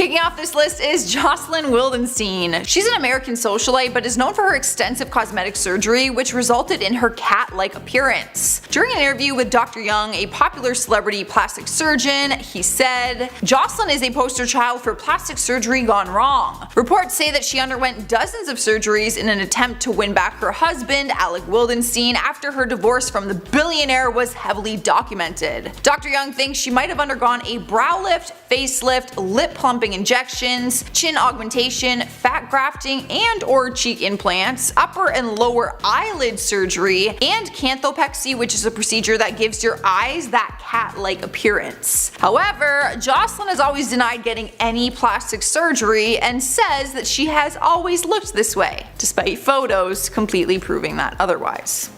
Kicking off this list is Jocelyn Wildenstein. She's an American socialite but is known for her extensive cosmetic surgery which resulted in her cat-like appearance. During an interview with Dr. Young, a popular celebrity plastic surgeon, he said, "Jocelyn is a poster child for plastic surgery gone wrong. Reports say that she underwent dozens of surgeries in an attempt to win back her husband, Alec Wildenstein, after her divorce from the billionaire was heavily documented." Dr. Young thinks she might have undergone a brow lift, facelift, lip plumping injections, chin augmentation, fat grafting and or cheek implants, upper and lower eyelid surgery, and canthopexy, which is a procedure that gives your eyes that cat-like appearance. However, Jocelyn has always denied getting any plastic surgery and says that she has always looked this way, despite photos completely proving that otherwise.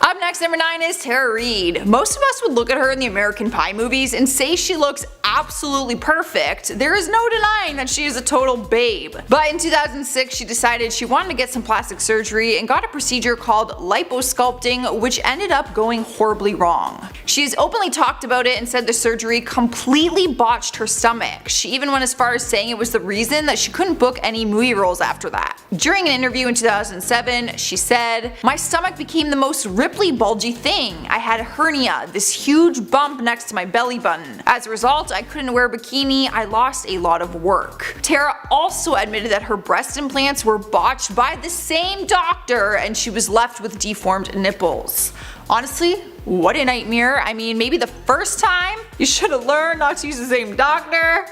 Up next, number 9 is Tara Reid. Most of us would look at her in the American Pie movies and say she looks absolutely perfect. There is no denying that she is a total babe. But in 2006 she decided she wanted to get some plastic surgery and got a procedure called liposculpting, which ended up going horribly wrong. She has openly talked about it and said the surgery completely botched her stomach. She even went as far as saying it was the reason that she couldn't book any movie roles after that. During an interview in 2007, she said, "My stomach became the most ripply bulgy thing. I had a hernia, this huge bump next to my belly button. As a result, I couldn't wear a bikini. I lost a lot of work." Tara also admitted that her breast implants were botched by the same doctor and she was left with deformed nipples. Honestly, what a nightmare. I mean, maybe the first time you should have learned not to use the same doctor.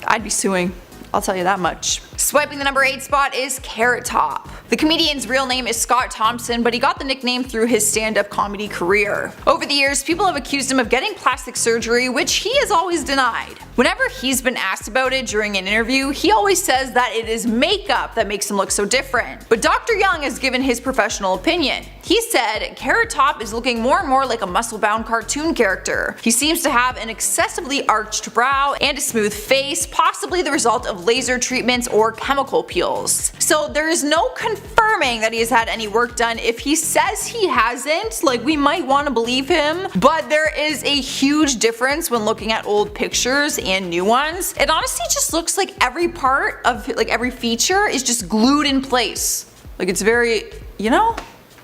I'd be suing. I'll tell you that much. Swiping the number 8 spot is Carrot Top. The comedian's real name is Scott Thompson, but he got the nickname through his stand-up comedy career. Over the years, people have accused him of getting plastic surgery, which he has always denied. Whenever he's been asked about it during an interview, he always says that it is makeup that makes him look so different. But Dr. Young has given his professional opinion. He said, "Carrot Top is looking more and more like a muscle-bound cartoon character. He seems to have an excessively arched brow and a smooth face, possibly the result of laser treatments or chemical peels." So there is no confirming that he has had any work done. If he says he hasn't, like, we might want to believe him, but there is a huge difference when looking at old pictures and new ones. It honestly just looks like every part of, like, every feature is just glued in place. Like, it's very, you know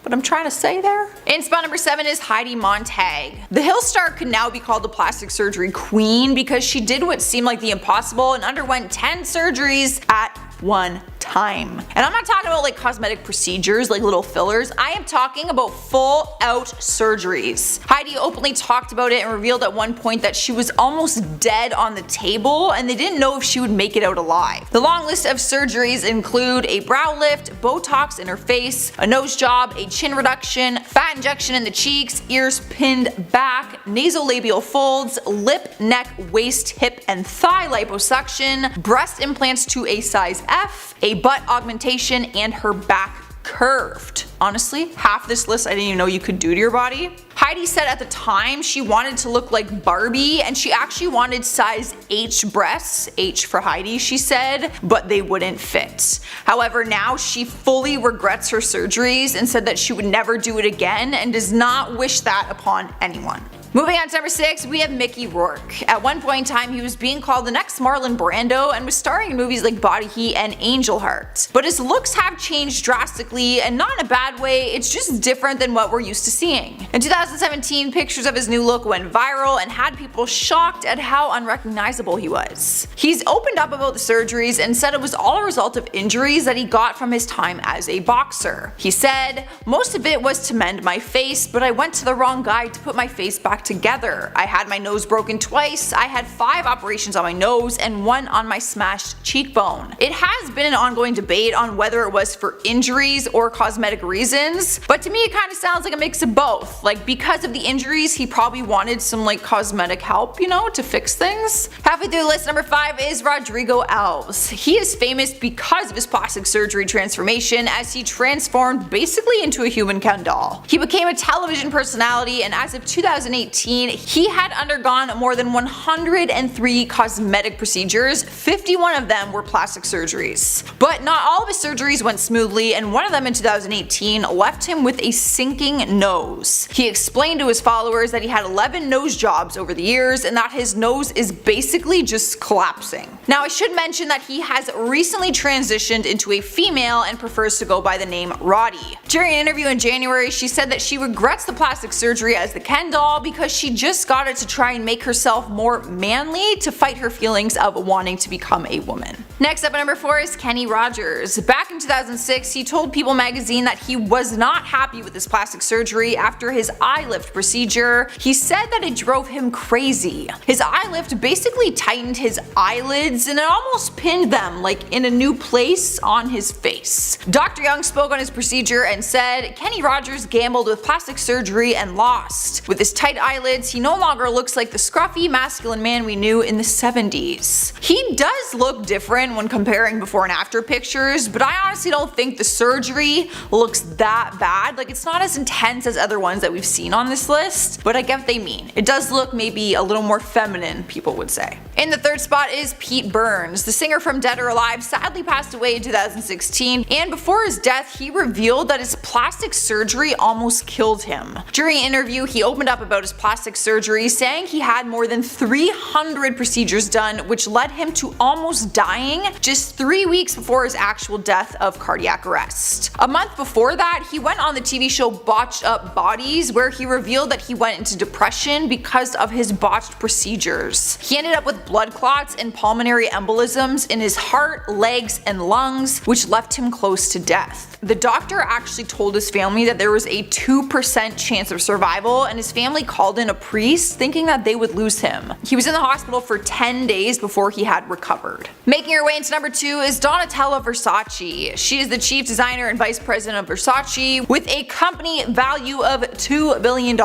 what I'm trying to say there? In spot number 7 is Heidi Montag. The Hill star could now be called the plastic surgery queen because she did what seemed like the impossible and underwent 10 surgeries at one time. And I'm not talking about like cosmetic procedures like little fillers, I am talking about full out surgeries. Heidi openly talked about it and revealed at one point that she was almost dead on the table and they didn't know if she would make it out alive. The long list of surgeries include a brow lift, Botox in her face, a nose job, a chin reduction, fat injection in the cheeks, ears pinned back, nasolabial folds, lip, neck, waist, hip, and thigh liposuction, breast implants to a size F, a butt augmentation, and her back curved. Honestly, half this list I didn't even know you could do to your body. Heidi said at the time she wanted to look like Barbie and she actually wanted size H breasts, H for Heidi she said, but they wouldn't fit. However, now she fully regrets her surgeries and said that she would never do it again and does not wish that upon anyone. Moving on to number 6, we have Mickey Rourke. At one point in time, he was being called the next Marlon Brando and was starring in movies like Body Heat and Angel Heart. But his looks have changed drastically, and not in a bad way, it's just different than what we're used to seeing. In 2017, pictures of his new look went viral and had people shocked at how unrecognizable he was. He's opened up about the surgeries and said it was all a result of injuries that he got from his time as a boxer. He said, "Most of it was to mend my face, but I went to the wrong guy to put my face back together. I had my nose broken twice, I had 5 operations on my nose and 1 on my smashed cheekbone." It has been an ongoing debate on whether it was for injuries or cosmetic reasons, but to me it kind of sounds like a mix of both. Like, because of the injuries he probably wanted some like cosmetic help, you know, to fix things. Halfway through the list, number 5 is Rodrigo Alves. He is famous because of his plastic surgery transformation as he transformed basically into a human Ken doll. He became a television personality and as of 2018 2018, he had undergone more than 103 cosmetic procedures. 51 of them were plastic surgeries. But not all of his surgeries went smoothly, and one of them in 2018 left him with a sinking nose. He explained to his followers that he had 11 nose jobs over the years and that his nose is basically just collapsing. Now I should mention that he has recently transitioned into a female and prefers to go by the name Roddy. During an interview in January, she said that she regrets the plastic surgery as the Ken doll because she just got it to try and make herself more manly to fight her feelings of wanting to become a woman. Next up at number 4 is Kenny Rogers. Back in 2006, he told People magazine that he was not happy with his plastic surgery after his eye lift procedure. He said that it drove him crazy. His eye lift basically tightened his eyelids and it almost pinned them like in a new place on his face. Dr. Young spoke on his procedure and said, Kenny Rogers gambled with plastic surgery and lost. With his tight eyelids, he no longer looks like the scruffy masculine man we knew in the 70s. He does look different when comparing before and after pictures, but I honestly don't think the surgery looks that bad. Like, it's not as intense as other ones that we've seen on this list, but I get what they mean. It does look maybe a little more feminine, people would say. In the third spot is Pete Burns. The singer from Dead or Alive sadly passed away in 2016, and before his death he revealed that his plastic surgery almost killed him. During an interview, he opened up about his plastic surgery, saying he had more than 300 procedures done, which led him to almost dying just 3 weeks before his actual death of cardiac arrest. A month before that, he went on the TV show Botched Up Bodies, where he revealed that he went into depression because of his botched procedures. He ended up with blood clots and pulmonary embolisms in his heart, legs, and lungs, which left him close to death. The doctor actually told his family that there was a 2% chance of survival, and his family called in a priest thinking that they would lose him. He was in the hospital for 10 days before he had recovered. Making her way into number 2 is Donatella Versace. She is the chief designer and vice president of Versace with a company value of $2 billion.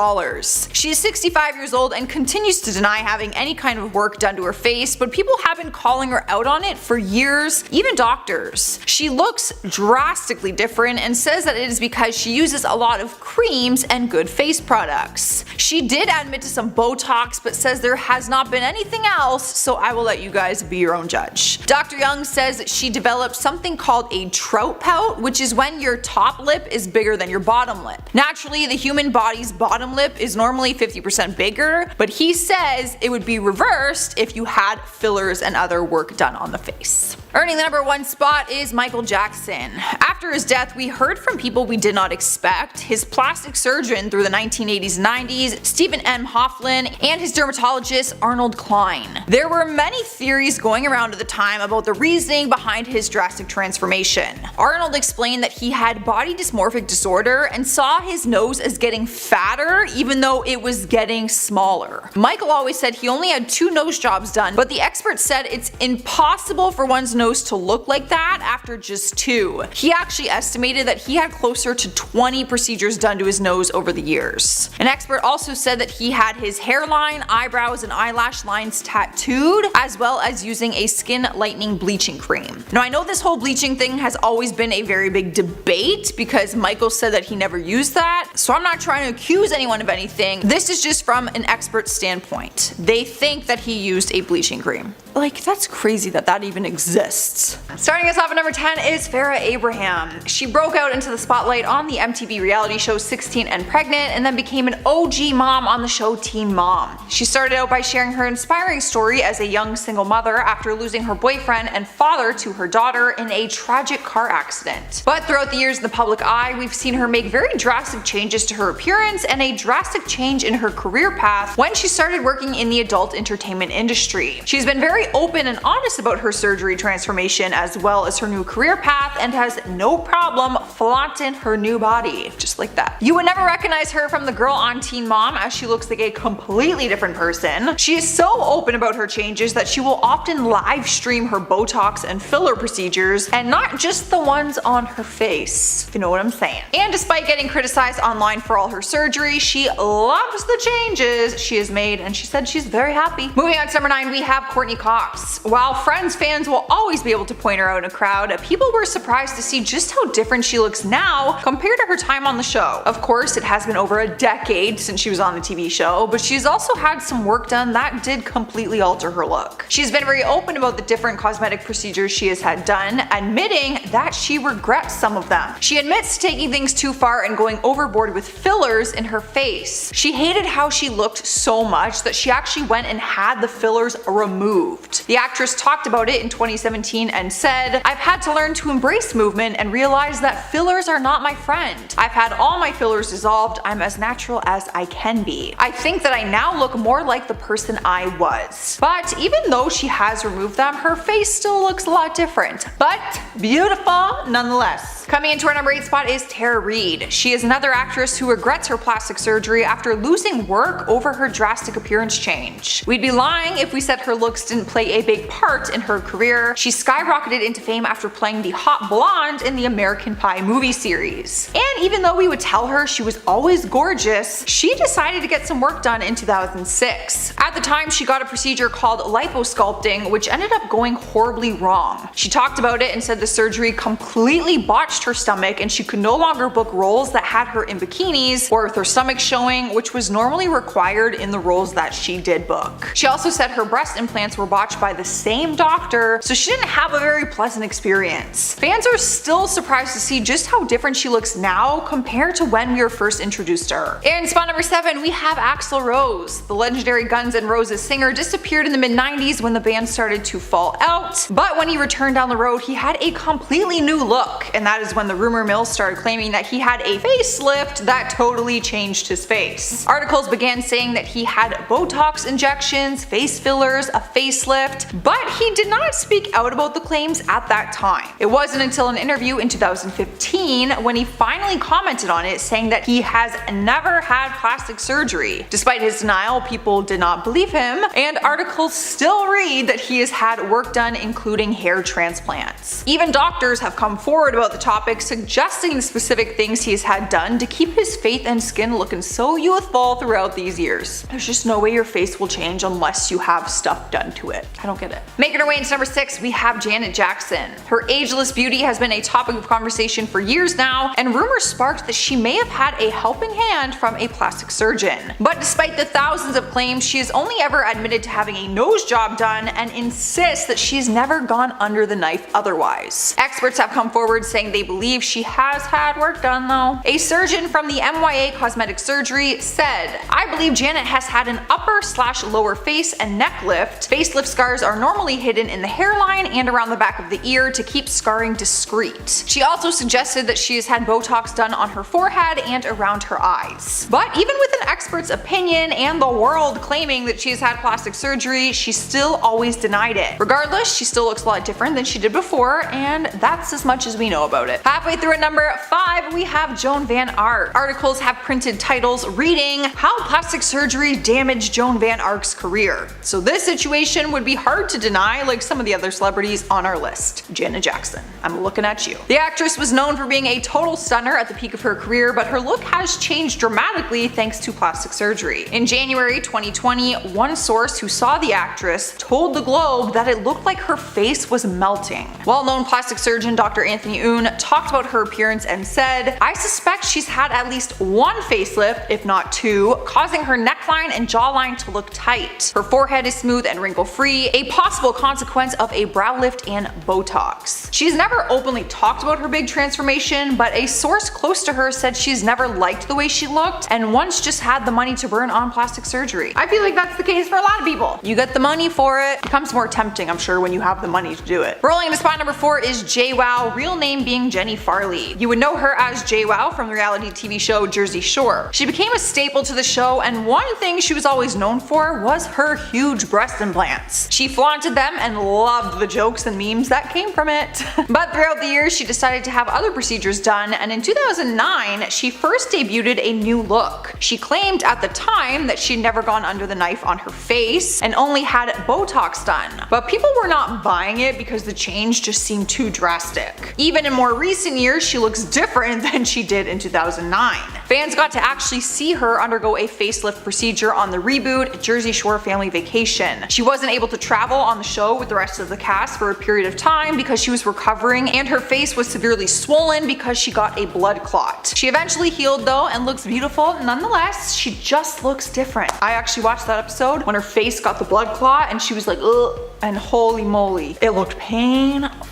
She is 65 years old and continues to deny having any kind of work done to her face, but people have been calling her out on it for years, even doctors. She looks drastically different and says that it is because she uses a lot of creams and good face products. She did admit to some Botox, but says there has not been anything else, so I will let you guys be your own judge. Dr. Young says that she developed something called a trout pout, which is when your top lip is bigger than your bottom lip. Naturally, the human body's bottom lip is normally 50% bigger, but he says it would be reversed if you had fillers and other work done on the face. Earning the number 1 spot is Michael Jackson. After his death, we heard from people we did not expect. His plastic surgeon through the 1980s and 90s, Stephen M. Hoffman, and his dermatologist Arnold Klein. There were many theories going around at the time about the reasoning behind his drastic transformation. Arnold explained that he had body dysmorphic disorder and saw his nose as getting fatter even though it was getting smaller. Michael always said he only had 2 nose jobs done, but the experts said it's impossible for one's nose to look like that after just 2. He actually estimated that he had closer to 20 procedures done to his nose over the years. An expert also said that he had his hairline, eyebrows, and eyelash lines tattooed, as well as using a skin lightening bleaching cream. Now I know this whole bleaching thing has always been a very big debate because Michael said that he never used that, so I'm not trying to accuse anyone of anything. This is just from an expert standpoint. They think that he used a bleaching cream. Like, that's crazy that that even exists. Starting us off at number 10 is Farrah Abraham. She broke out into the spotlight on the MTV reality show 16 and Pregnant, and then became an OG mom on the show Teen Mom. She started out by sharing her inspiring story as a young single mother after losing her boyfriend and father to her daughter in a tragic car accident. But throughout the years in the public eye, we've seen her make very drastic changes to her appearance and a drastic change in her career path when she started working in the adult entertainment industry. She's been very open and honest about her surgery transformation as well as her new career path, and has no problem flaunting her new body, just like that. You would never recognize her from the girl on Teen Mom, as she looks like a completely different person. She is so open about her changes that she will often live stream her Botox and filler procedures, and not just the ones on her face, if you know what I'm saying. And despite getting criticized online for all her surgery, she loves the changes she has made, and she said she's very happy. Moving on to number 9, we have Courtney Cox. Knox. While Friends fans will always be able to point her out in a crowd, people were surprised to see just how different she looks now compared to her time on the show. Of course, it has been over a decade since she was on the TV show, but she's also had some work done that did completely alter her look. She's been very open about the different cosmetic procedures she has had done, admitting that she regrets some of them. She admits to taking things too far and going overboard with fillers in her face. She hated how she looked so much that she actually went and had the fillers removed. The actress talked about it in 2017 and said, "I've had to learn to embrace movement and realize that fillers are not my friend. I've had all my fillers dissolved. I'm as natural as I can be. I think that I now look more like the person I was." But even though she has removed them, her face still looks a lot different, but beautiful nonetheless. Coming into our number 8 spot is Tara Reid. She is another actress who regrets her plastic surgery after losing work over her drastic appearance change. We'd be lying if we said her looks didn't play a big part in her career. She skyrocketed into fame after playing the hot blonde in the American Pie movie series. And even though we would tell her she was always gorgeous, she decided to get some work done in 2006. At the time, she got a procedure called liposculpting, which ended up going horribly wrong. She talked about it and said the surgery completely botched her stomach and she could no longer book roles that had her in bikinis or with her stomach showing, which was normally required in the roles that she did book. She also said her breast implants were botched by the same doctor, so she didn't have a very pleasant experience. Fans are still surprised to see just how different she looks now compared to when we were first introduced to her. In spot number 7, we have Axl Rose. The legendary Guns N' Roses singer disappeared in the mid-90s when the band started to fall out, but when he returned down the road, he had a completely new look, and that is when the rumor mill started claiming that he had a facelift that totally changed his face. Articles began saying that he had Botox injections, face fillers, a facelift, but he did not speak out about the claims at that time. It wasn't until an interview in 2015 when he finally commented on it, saying that he has never had plastic surgery. Despite his denial, people did not believe him, and articles still read that he has had work done including hair transplants. Even doctors have come forward about the topic, suggesting the specific things he has had done to keep his face and skin looking so youthful throughout these years. There's just no way your face will change unless you have stuff done to it. I don't get it. Making her way into number 6, we have Janet Jackson. Her ageless beauty has been a topic of conversation for years now, and rumors sparked that she may have had a helping hand from a plastic surgeon. But despite the thousands of claims, she has only ever admitted to having a nose job done and insists that she's never gone under the knife otherwise. Experts have come forward saying they believe she has had work done though. A surgeon from the MYA Cosmetic Surgery said, "I believe Janet has had an upper/lower face and neck lift. Facelift scars are normally hidden in the hairline and around the back of the ear to keep scarring discreet." She also suggested that she has had Botox done on her forehead and around her eyes. But even with an expert's opinion and the world claiming that she has had plastic surgery, she still always denied it. Regardless, she still looks a lot different than she did before, and that's as much as we know about it. Halfway through at number 5, we have Joan Van Ark. Articles have printed titles reading, "How Plastic Surgery Damaged Joan Van Ark's Career." So this situation would be hard to deny, like some of the other celebrities on our list. Janet Jackson, I'm looking at you. The actress was known for being a total stunner at the peak of her career, but her look has changed dramatically thanks to plastic surgery. In January 2020, one source who saw the actress told the Globe that it looked like her face was melting. Well-known plastic surgeon Dr. Anthony Oon talked about her appearance and said, "I suspect she's had at least one facelift, if not two, causing her neckline and jawline to look tight. Her forehead is smooth and wrinkle-free, a possible consequence of a brow lift and Botox." She's never openly talked about her big transformation, but a source close to her said she's never liked the way she looked and once just had the money to burn on plastic surgery. I feel like that's the case for a lot of people. You get the money for it. It becomes more tempting, I'm sure, when you have the money to do it. Rolling into spot number 4 is JWoww, real name being Jenny Farley. You would know her as JWoww from the reality TV show Jersey Shore. She became a staple to the show, and one thing she was always known for was her huge breast implants. She flaunted them and loved the jokes and memes that came from it. But throughout the years, she decided to have other procedures done, and in 2009, she first debuted a new look. She claimed at the time that she'd never gone under the knife on her face and only had Botox done. But people were not buying it because the change just seemed too drastic. Even in more recent years, she looks different than she did in 2009. Fans got to actually see her undergo a facelift procedure on the reboot Jersey Shore Family Vacation. She wasn't able to travel on the show with the rest of the cast for a period of time because she was recovering, and her face was severely swollen because she got a blood clot. She eventually healed though and looks beautiful nonetheless. She just looks different. I actually watched that episode when her face got the blood clot and she was like, ugh, and holy moly, it looked painful.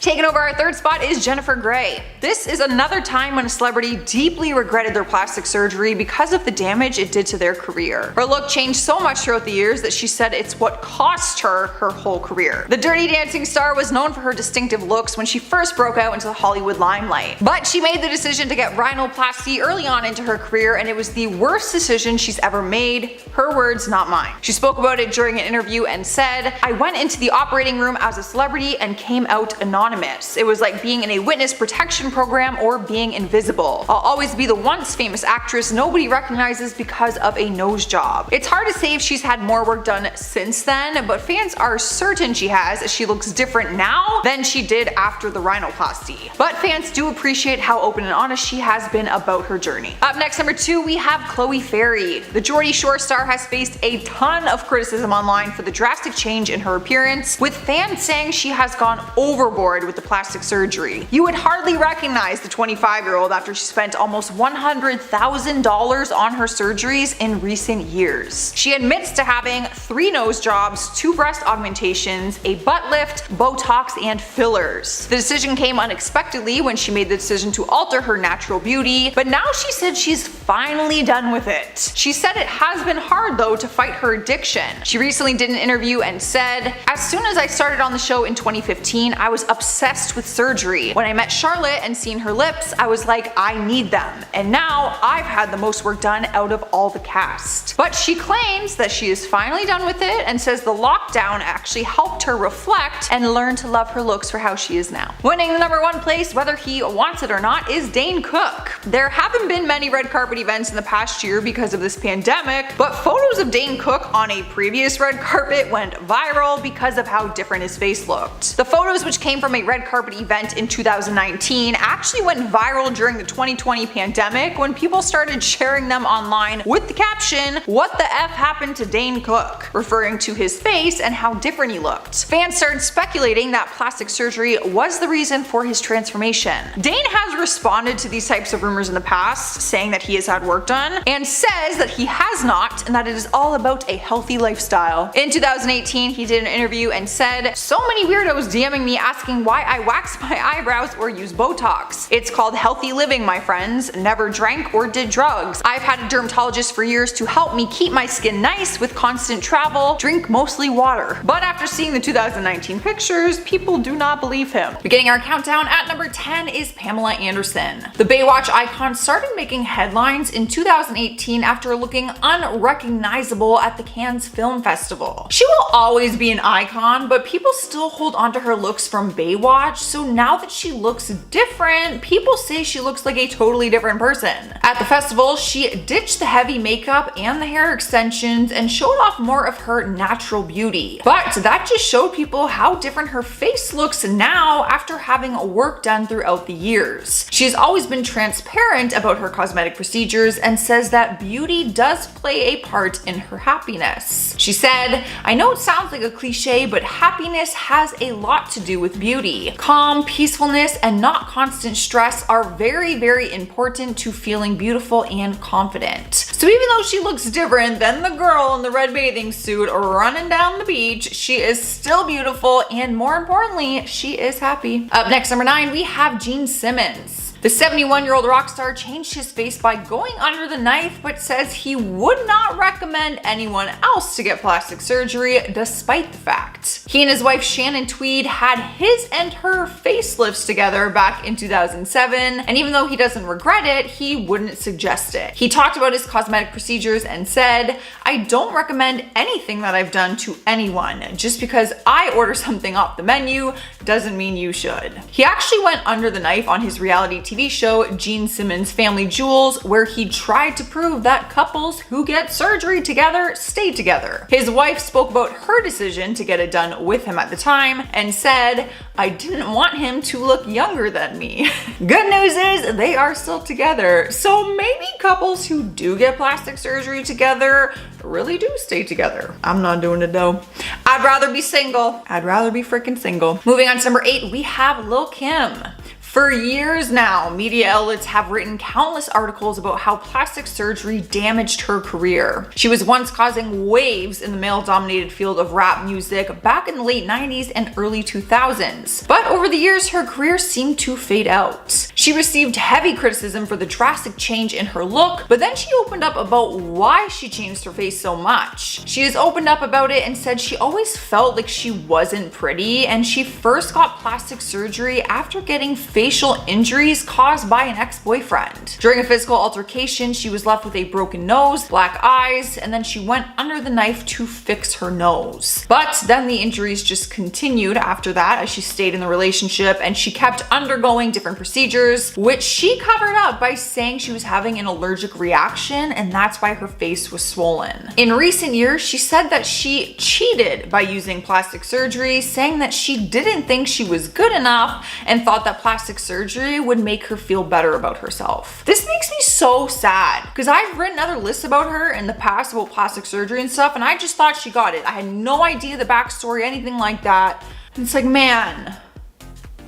Taking over our third spot is Jennifer Grey. This is another time when a celebrity deeply regretted their plastic surgery because of the damage it did to their career. Her look changed so much throughout the years that she said it's what cost her her whole career. The Dirty Dancing star was known for her distinctive looks when she first broke out into the Hollywood limelight. But she made the decision to get rhinoplasty early on into her career, and it was the worst decision she's ever made. Her words, not mine. She spoke about it during an interview and said, "I went into the operating room as a celebrity and came out anonymous. It was like being in a witness protection program or being invisible. I'll always be the once famous actress nobody recognizes because of a nose job." It's hard to say if she's had more work done since then, but fans are certain she has, as she looks different now than she did after the rhinoplasty. But fans do appreciate how open and honest she has been about her journey. Up next, number 2, we have Chloe Ferry. The Geordie Shore star has faced a ton of criticism online for the drastic change in her appearance, with fans saying she has gone overboard with the plastic surgery. You would hardly recognize the 25-year-old after she spent almost $100,000 on her surgeries in recent years. She admits to having 3 nose jobs, 2 breast augmentations, a butt lift, Botox, and fillers. The decision came unexpectedly when she made the decision to alter her natural beauty, but now she said she's finally done with it. She said it has been hard though to fight her addiction. She recently did an interview and said, "As soon as I started on the show in 2015, I was obsessed with surgery. When I met Charlotte and seen her lips, I was like, I need them. And now I've had the most work done out of all the cast." But she claims that she is finally done with it and says the lockdown actually helped her reflect and learn to love her looks for how she is now. Winning the number 1 place, whether he wants it or not, is Dane Cook. There haven't been many red carpet events in the past year because of this pandemic, but photos of Dane Cook on a previous red carpet went viral because of how different his face looked. The photos, which came from a red carpet event in 2019, actually went viral during the 2020 pandemic when people started sharing them online with the caption, "What the F happened to Dane Cook?" referring to his face and how different he looked. Fans started speculating that plastic surgery was the reason for his transformation. Dane has responded to these types of rumors in the past, saying that he has had work done, and says that he has not, and that it is all about a healthy lifestyle. In 2018, he did an interview and said, "So many weirdos DMing me asking why I wax my eyebrows or use Botox. It's called healthy living, my friends. Never drank or did drugs. I've had a dermatologist for years to help me keep my skin nice with constant travel, drink mostly water." But after seeing the 2019 pictures, people do not believe him. Beginning our countdown at number 10 is Pamela Anderson. The Baywatch icon started making headlines in 2018 after looking unrecognizable at the Cannes Film Festival. She will always be an icon, but people still hold onto her looks from Baywatch, so now that she looks different, people say she looks like a totally different person. At the festival, she ditched the heavy makeup and the hair extensions and showed off more of her natural beauty. But that just showed people how different her face looks now after having work done throughout the years. She's always been transparent about her cosmetic procedures and says that beauty does play a part in her happiness. She said, "I know it sounds like a cliche, but happiness has a lot to do with beauty. Calm, peacefulness, and not constant stress are very, very important to feeling beautiful and confident." So even though she looks different than the girl in the red bathing suit running down the beach, she is still beautiful, and more importantly, she is happy. Up next, number 9, we have Gene Simmons. The 71-year-old rock star changed his face by going under the knife, but says he would not recommend anyone else to get plastic surgery despite the fact. He and his wife Shannon Tweed had his and her facelifts together back in 2007, and even though he doesn't regret it, he wouldn't suggest it. He talked about his cosmetic procedures and said, "I don't recommend anything that I've done to anyone. Just because I order something off the menu doesn't mean you should." He actually went under the knife on his reality TV TV show Gene Simmons' Family Jewels, where he tried to prove that couples who get surgery together stay together. His wife spoke about her decision to get it done with him at the time and said, "I didn't want him to look younger than me." Good news is they are still together. So maybe couples who do get plastic surgery together really do stay together. I'm not doing it though. I'd rather be single. I'd rather be freaking single. Moving on to number 8, we have Lil' Kim. For years now, media outlets have written countless articles about how plastic surgery damaged her career. She was once causing waves in the male-dominated field of rap music back in the late 90s and early 2000s. But over the years, her career seemed to fade out. She received heavy criticism for the drastic change in her look, but then she opened up about why she changed her face so much. She has opened up about it and said she always felt like she wasn't pretty, and she first got plastic surgery after getting facial injuries caused by an ex-boyfriend. During a physical altercation, she was left with a broken nose, black eyes, and then she went under the knife to fix her nose. But then the injuries just continued after that as she stayed in the relationship, and she kept undergoing different procedures, which she covered up by saying she was having an allergic reaction, and that's why her face was swollen. In recent years, she said that she cheated by using plastic surgery, saying that she didn't think she was good enough and thought that plastic surgery would make her feel better about herself. This makes me so sad because I've written other lists about her in the past about plastic surgery and stuff, and I just thought she got it. I had no idea the backstory, anything like that. And it's like, man,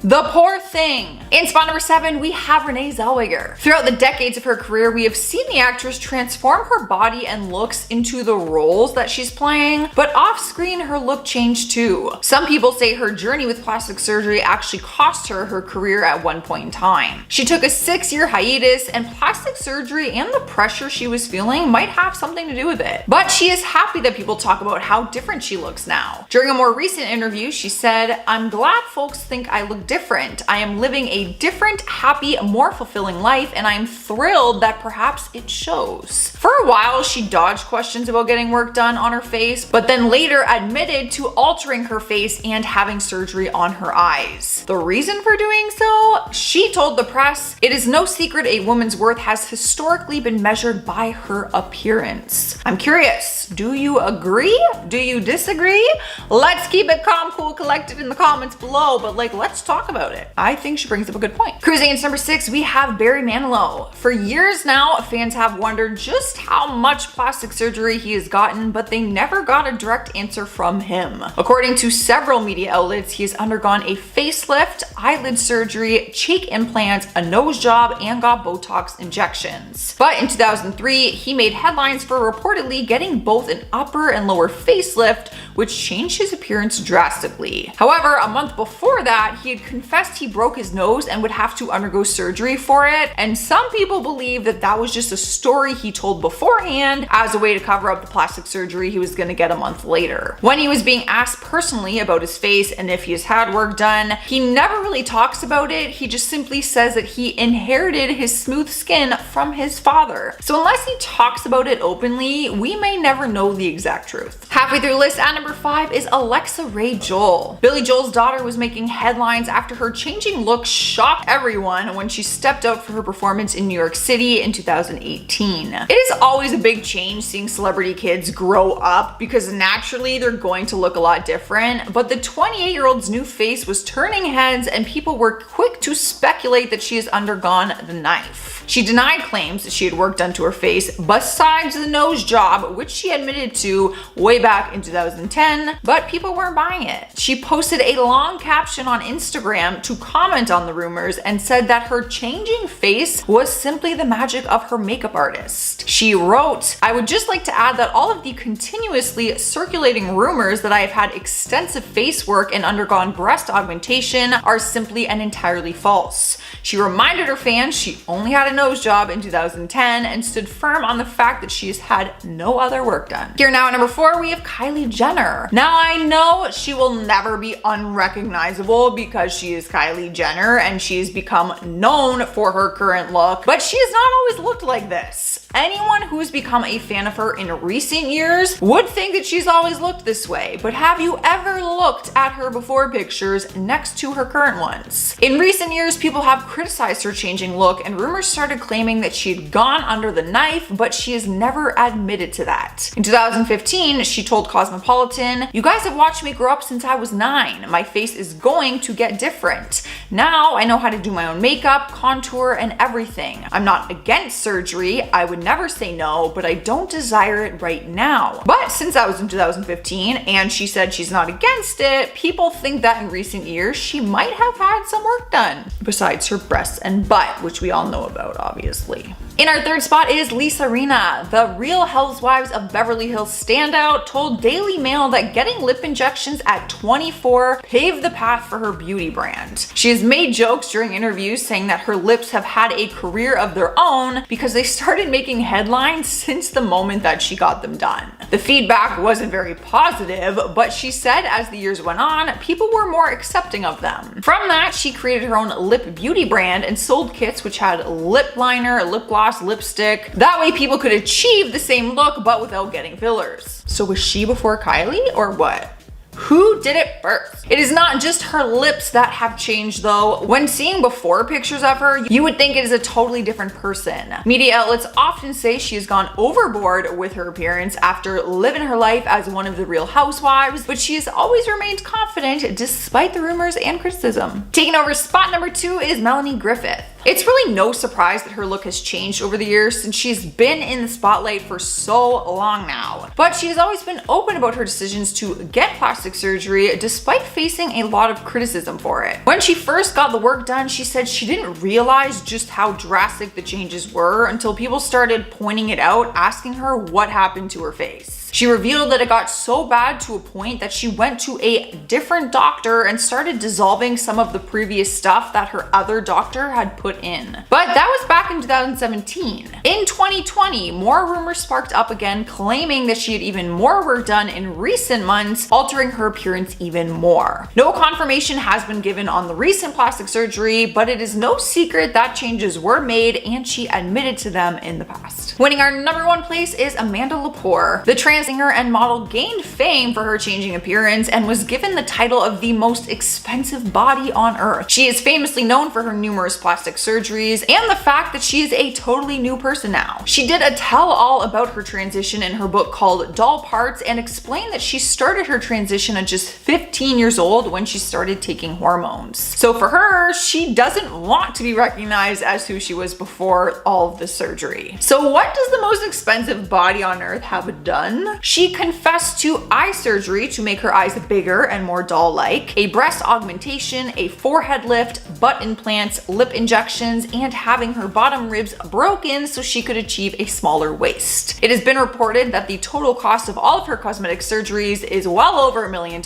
the poor thing. In spot number 7, we have Renee Zellweger. Throughout the decades of her career, we have seen the actress transform her body and looks into the roles that she's playing, but off screen, her look changed too. Some people say her journey with plastic surgery actually cost her her career at one point in time. She took a 6-year hiatus, and plastic surgery and the pressure she was feeling might have something to do with it. But she is happy that people talk about how different she looks now. During a more recent interview, she said, "I'm glad folks think I look different. I am living a different, happy, more fulfilling life, and I am thrilled that perhaps it shows." For a while, she dodged questions about getting work done on her face, but then later admitted to altering her face and having surgery on her eyes. The reason for doing so? She told the press, "It is no secret a woman's worth has historically been measured by her appearance." I'm curious, do you agree? Do you disagree? Let's keep it calm, cool, collected in the comments below, but let's talk about it. I think she brings up a good point. Cruising into number 6, we have Barry Manilow. For years now, fans have wondered just how much plastic surgery he has gotten, but they never got a direct answer from him. According to several media outlets, he has undergone a facelift, eyelid surgery, cheek implants, a nose job, and got Botox injections. But in 2003, he made headlines for reportedly getting both an upper and lower facelift, which changed his appearance drastically. However, a month before that, he had confessed he broke his nose and would have to undergo surgery for it, and some people believe that that was just a story he told beforehand as a way to cover up the plastic surgery he was going to get a month later. When he was being asked personally about his face and if he has had work done, he never really talks about it. He just simply says that he inherited his smooth skin from his father. So unless he talks about it openly, we may never know the exact truth. Halfway through the list at number 5 is Alexa Ray Joel. Billy Joel's daughter was making headlines after her changing look shocked everyone when she stepped out for her performance in New York City in 2018. It is always a big change seeing celebrity kids grow up because naturally they're going to look a lot different, but the 28-year-old's new face was turning heads and people were quick to speculate that she has undergone the knife. She denied claims that she had work done to her face besides the nose job, which she admitted to way back in 2010, but people weren't buying it. She posted a long caption on Instagram to comment on the rumors and said that her changing face was simply the magic of her makeup artist. She wrote, "I would just like to add that all of the continuously circulating rumors that I have had extensive face work and undergone breast augmentation are simply and entirely false." She reminded her fans she only had a nose job in 2010 and stood firm on the fact that she has had no other work done. Here now at number 4, we have Kylie Jenner. Now I know she will never be unrecognizable because she is Kylie Jenner and she's become known for her current look, but she has not always looked like this. Anyone who's become a fan of her in recent years would think that she's always looked this way, but have you ever looked at her before pictures next to her current ones? In recent years, people have criticized her changing look, and rumors started claiming that she had gone under the knife, but she has never admitted to that. In 2015, she told Cosmopolitan, "You guys have watched me grow up since I was 9. My face is going to get different. Now I know how to do my own makeup, contour, and everything. I'm not against surgery. I would never say no, but I don't desire it right now." But since that was in 2015 and she said she's not against it, people think that in recent years she might have had some work done, besides her breasts and butt, which we all know about, obviously. In our third spot is Lisa Rinna. The Real Housewives of Beverly Hills standout told Daily Mail that getting lip injections at 24 paved the path for her beauty brand. She has made jokes during interviews saying that her lips have had a career of their own because they started making headlines since the moment that she got them done. The feedback wasn't very positive, but she said as the years went on, people were more accepting of them. From that, she created her own lip beauty brand and sold kits which had lip liner, lip gloss, lipstick. That way people could achieve the same look but without getting fillers. So was she before Kylie or what? Who did it first? It is not just her lips that have changed though. When seeing before pictures of her, you would think it is a totally different person. Media outlets often say she has gone overboard with her appearance after living her life as one of the Real Housewives, but she has always remained confident despite the rumors and criticism. Taking over spot number 2 is Melanie Griffith. It's really no surprise that her look has changed over the years since she's been in the spotlight for so long now. But she has always been open about her decisions to get plastic surgery despite facing a lot of criticism for it. When she first got the work done, she said she didn't realize just how drastic the changes were until people started pointing it out, asking her what happened to her face. She revealed that it got so bad to a point that she went to a different doctor and started dissolving some of the previous stuff that her other doctor had put in. But that was back in 2017. In 2020, more rumors sparked up again claiming that she had even more work done in recent months, altering her appearance even more. No confirmation has been given on the recent plastic surgery, but it is no secret that changes were made and she admitted to them in the past. Winning our number 1 place is Amanda Lepore. The trans singer and model gained fame for her changing appearance and was given the title of the most expensive body on earth. She is famously known for her numerous plastic surgeries and the fact that she is a totally new person now. She did a tell-all about her transition in her book called Doll Parts and explained that she started her transition at just 15 years old when she started taking hormones. So for her, she doesn't want to be recognized as who she was before all of the surgery. So what does the most expensive body on earth have done? She confessed to eye surgery to make her eyes bigger and more doll-like, a breast augmentation, a forehead lift, butt implants, lip injections, and having her bottom ribs broken so she could achieve a smaller waist. It has been reported that the total cost of all of her cosmetic surgeries is well over $1 million,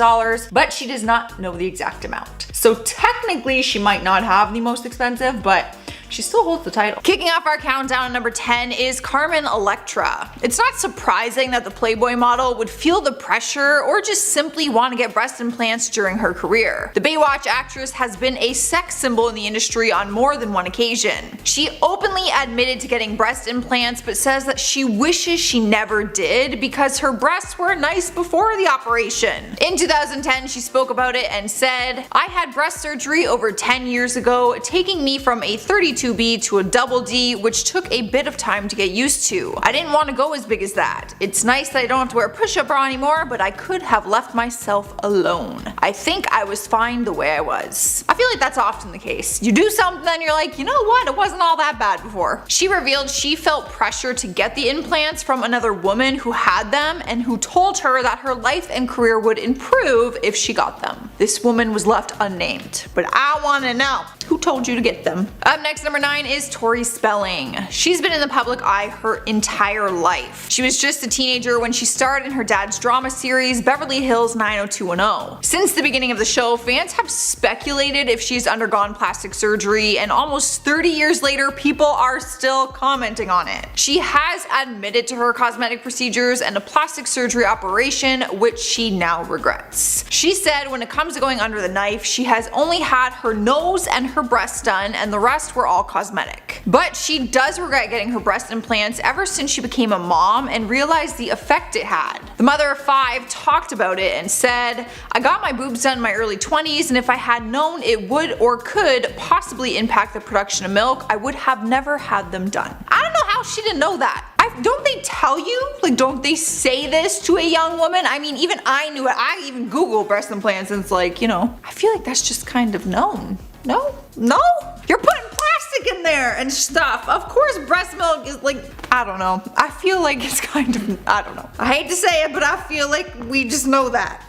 but she does not know the exact amount. So technically she might not have the most expensive, but she still holds the title. Kicking off our countdown at number 10 is Carmen Electra. It's not surprising that the Playboy model would feel the pressure or just simply want to get breast implants during her career. The Baywatch actress has been a sex symbol in the industry on more than one occasion. She openly admitted to getting breast implants but says that she wishes she never did because her breasts were nice before the operation. In 2010, she spoke about it and said, "I had breast surgery over 10 years ago, taking me from a 32B to a double D, which took a bit of time to get used to. I didn't want to go as big as that. It's nice that I don't have to wear a push-up bra anymore, but I could have left myself alone. I think I was fine the way I was." I feel like that's often the case. You do something and you're like, you know what, it wasn't all that bad before. She revealed she felt pressure to get the implants from another woman who had them and who told her that her life and career would improve if she got them. This woman was left unnamed, but I want to know, who told you to get them? Up next, number 9 is Tori Spelling. She's been in the public eye her entire life. She was just a teenager when she starred in her dad's drama series Beverly Hills 90210. Since the beginning of the show, fans have speculated if she's undergone plastic surgery, and almost 30 years later, people are still commenting on it. She has admitted to her cosmetic procedures and a plastic surgery operation, which she now regrets. She said, "When it comes comes to going under the knife, she has only had her nose and her breasts done, and the rest were all cosmetic. But she does regret getting her breast implants ever since she became a mom and realized the effect it had. The mother of 5 talked about it and said, "I got my boobs done in my early 20s, and if I had known it would or could possibly impact the production of milk, I would have never had them done." I don't know how she didn't know that. Don't they tell you? Like, don't they say this to a young woman? I mean, even I knew it. I even Googled breast implants, and it's like, you know, I feel like that's just kind of known. No? No? You're putting plastic in there and stuff. Of course breast milk is like, I don't know. I feel like it's kind of, I don't know. I hate to say it, but I feel like we just know that.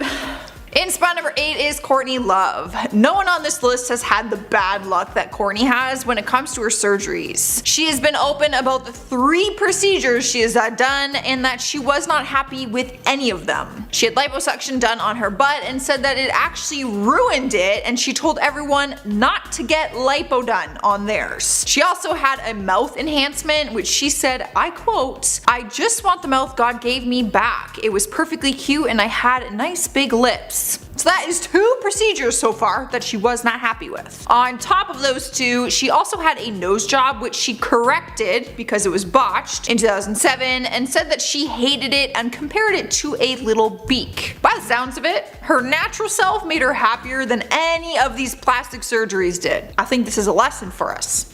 In spot number 8 is Courtney Love. No one on this list has had the bad luck that Courtney has when it comes to her surgeries. She has been open about the 3 procedures she has had done and that she was not happy with any of them. She had liposuction done on her butt and said that it actually ruined it, and she told everyone not to get lipo done on theirs. She also had a mouth enhancement, which she said, I quote, "I just want the mouth God gave me back. It was perfectly cute and I had nice big lips." So that is 2 procedures so far that she was not happy with. On top of those 2, she also had a nose job, which she corrected because it was botched in 2007, and said that she hated it and compared it to a little beak. By the sounds of it, her natural self made her happier than any of these plastic surgeries did. I think this is a lesson for us,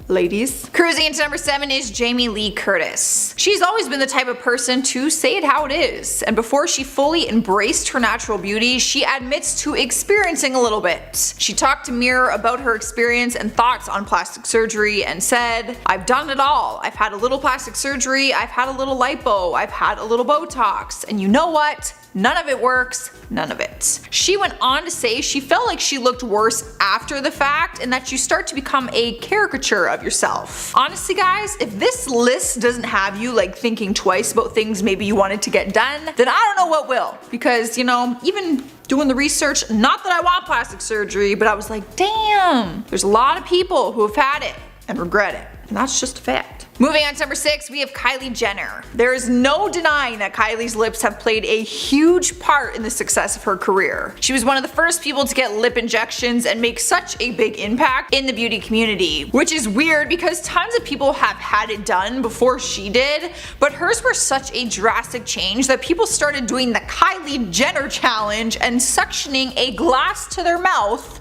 ladies. Cruising into number 7 is Jamie Lee Curtis. She's always been the type of person to say it how it is, and before she fully embraced her natural beauty, she admits to experiencing a little bit. She talked to Mirror about her experience and thoughts on plastic surgery and said, "I've done it all. I've had a little plastic surgery, I've had a little lipo, I've had a little Botox, and you know what? None of it works, none of it." She went on to say she felt like she looked worse after the fact and that you start to become a caricature of yourself. Honestly guys, if this list doesn't have you like thinking twice about things maybe you wanted to get done, then I don't know what will. Because, you know, even doing the research, not that I want plastic surgery, but I was like, damn, there's a lot of people who have had it and regret it. And that's just a fact. Moving on to number 6, we have Kylie Jenner. There is no denying that Kylie's lips have played a huge part in the success of her career. She was one of the first people to get lip injections and make such a big impact in the beauty community, which is weird because tons of people have had it done before she did, but hers were such a drastic change that people started doing the Kylie Jenner challenge and suctioning a glass to their mouth,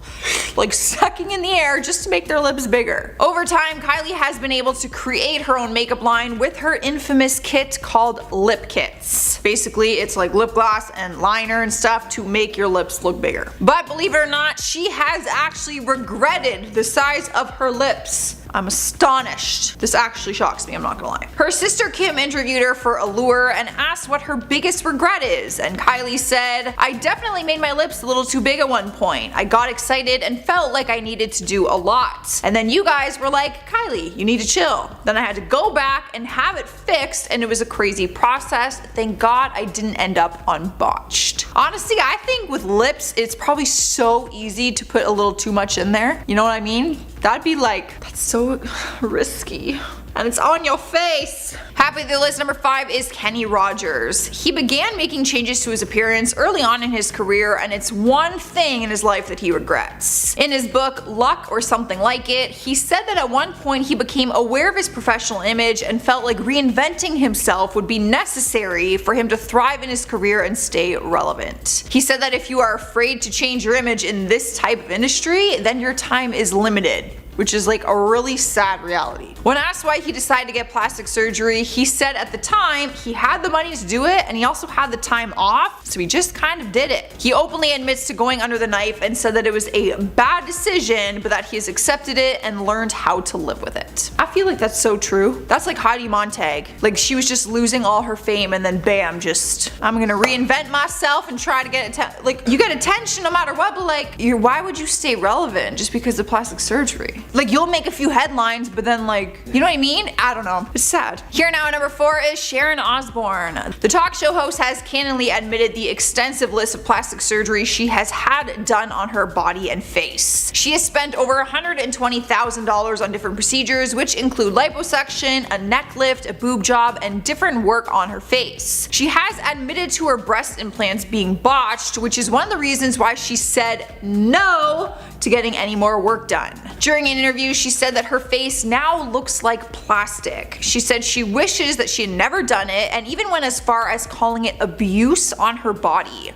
like sucking in the air just to make their lips bigger. Over time, Kylie has been able to create her own makeup line with her infamous kit called lip kits. Basically, it's like lip gloss and liner and stuff to make your lips look bigger. But believe it or not, she has actually regretted the size of her lips. I'm astonished. This actually shocks me, I'm not gonna lie. Her sister Kim interviewed her for Allure and asked what her biggest regret is, and Kylie said, "I definitely made my lips a little too big at one point. I got excited and felt like I needed to do a lot. And then you guys were like, Kylie, you need to chill. Then I had to go back and have it fixed, and it was a crazy process. Thank God I didn't end up on Botched." Honestly, I think with lips, it's probably so easy to put a little too much in there. You know what I mean? That'd be like, that's so risky. And it's on your face. Halfway through the list, number 5 is Kenny Rogers. He began making changes to his appearance early on in his career, and it's one thing in his life that he regrets. In his book, Luck or Something Like It, he said that at one point he became aware of his professional image and felt like reinventing himself would be necessary for him to thrive in his career and stay relevant. He said that if you are afraid to change your image in this type of industry, then your time is limited, which is like a really sad reality. When asked why he decided to get plastic surgery, he said at the time he had the money to do it and he also had the time off, so he just kind of did it. He openly admits to going under the knife and said that it was a bad decision, but that he has accepted it and learned how to live with it. I feel like that's so true. That's like Heidi Montag. Like, she was just losing all her fame and then bam, just, I'm gonna reinvent myself and try to get attention. Like, you get attention no matter what, but like, why would you stay relevant just because of plastic surgery? Like, you'll make a few headlines, but then like, you know what I mean? I don't know. It's sad. Here now at number 4 is Sharon Osbourne. The talk show host has candidly admitted the extensive list of plastic surgery she has had done on her body and face. She has spent over $120,000 on different procedures, which include liposuction, a neck lift, a boob job, and different work on her face. She has admitted to her breast implants being botched, which is one of the reasons why she said no to getting any more work done. During an interview, she said that her face now looks like plastic. She said she wishes that she had never done it, and even went as far as calling it abuse on her body.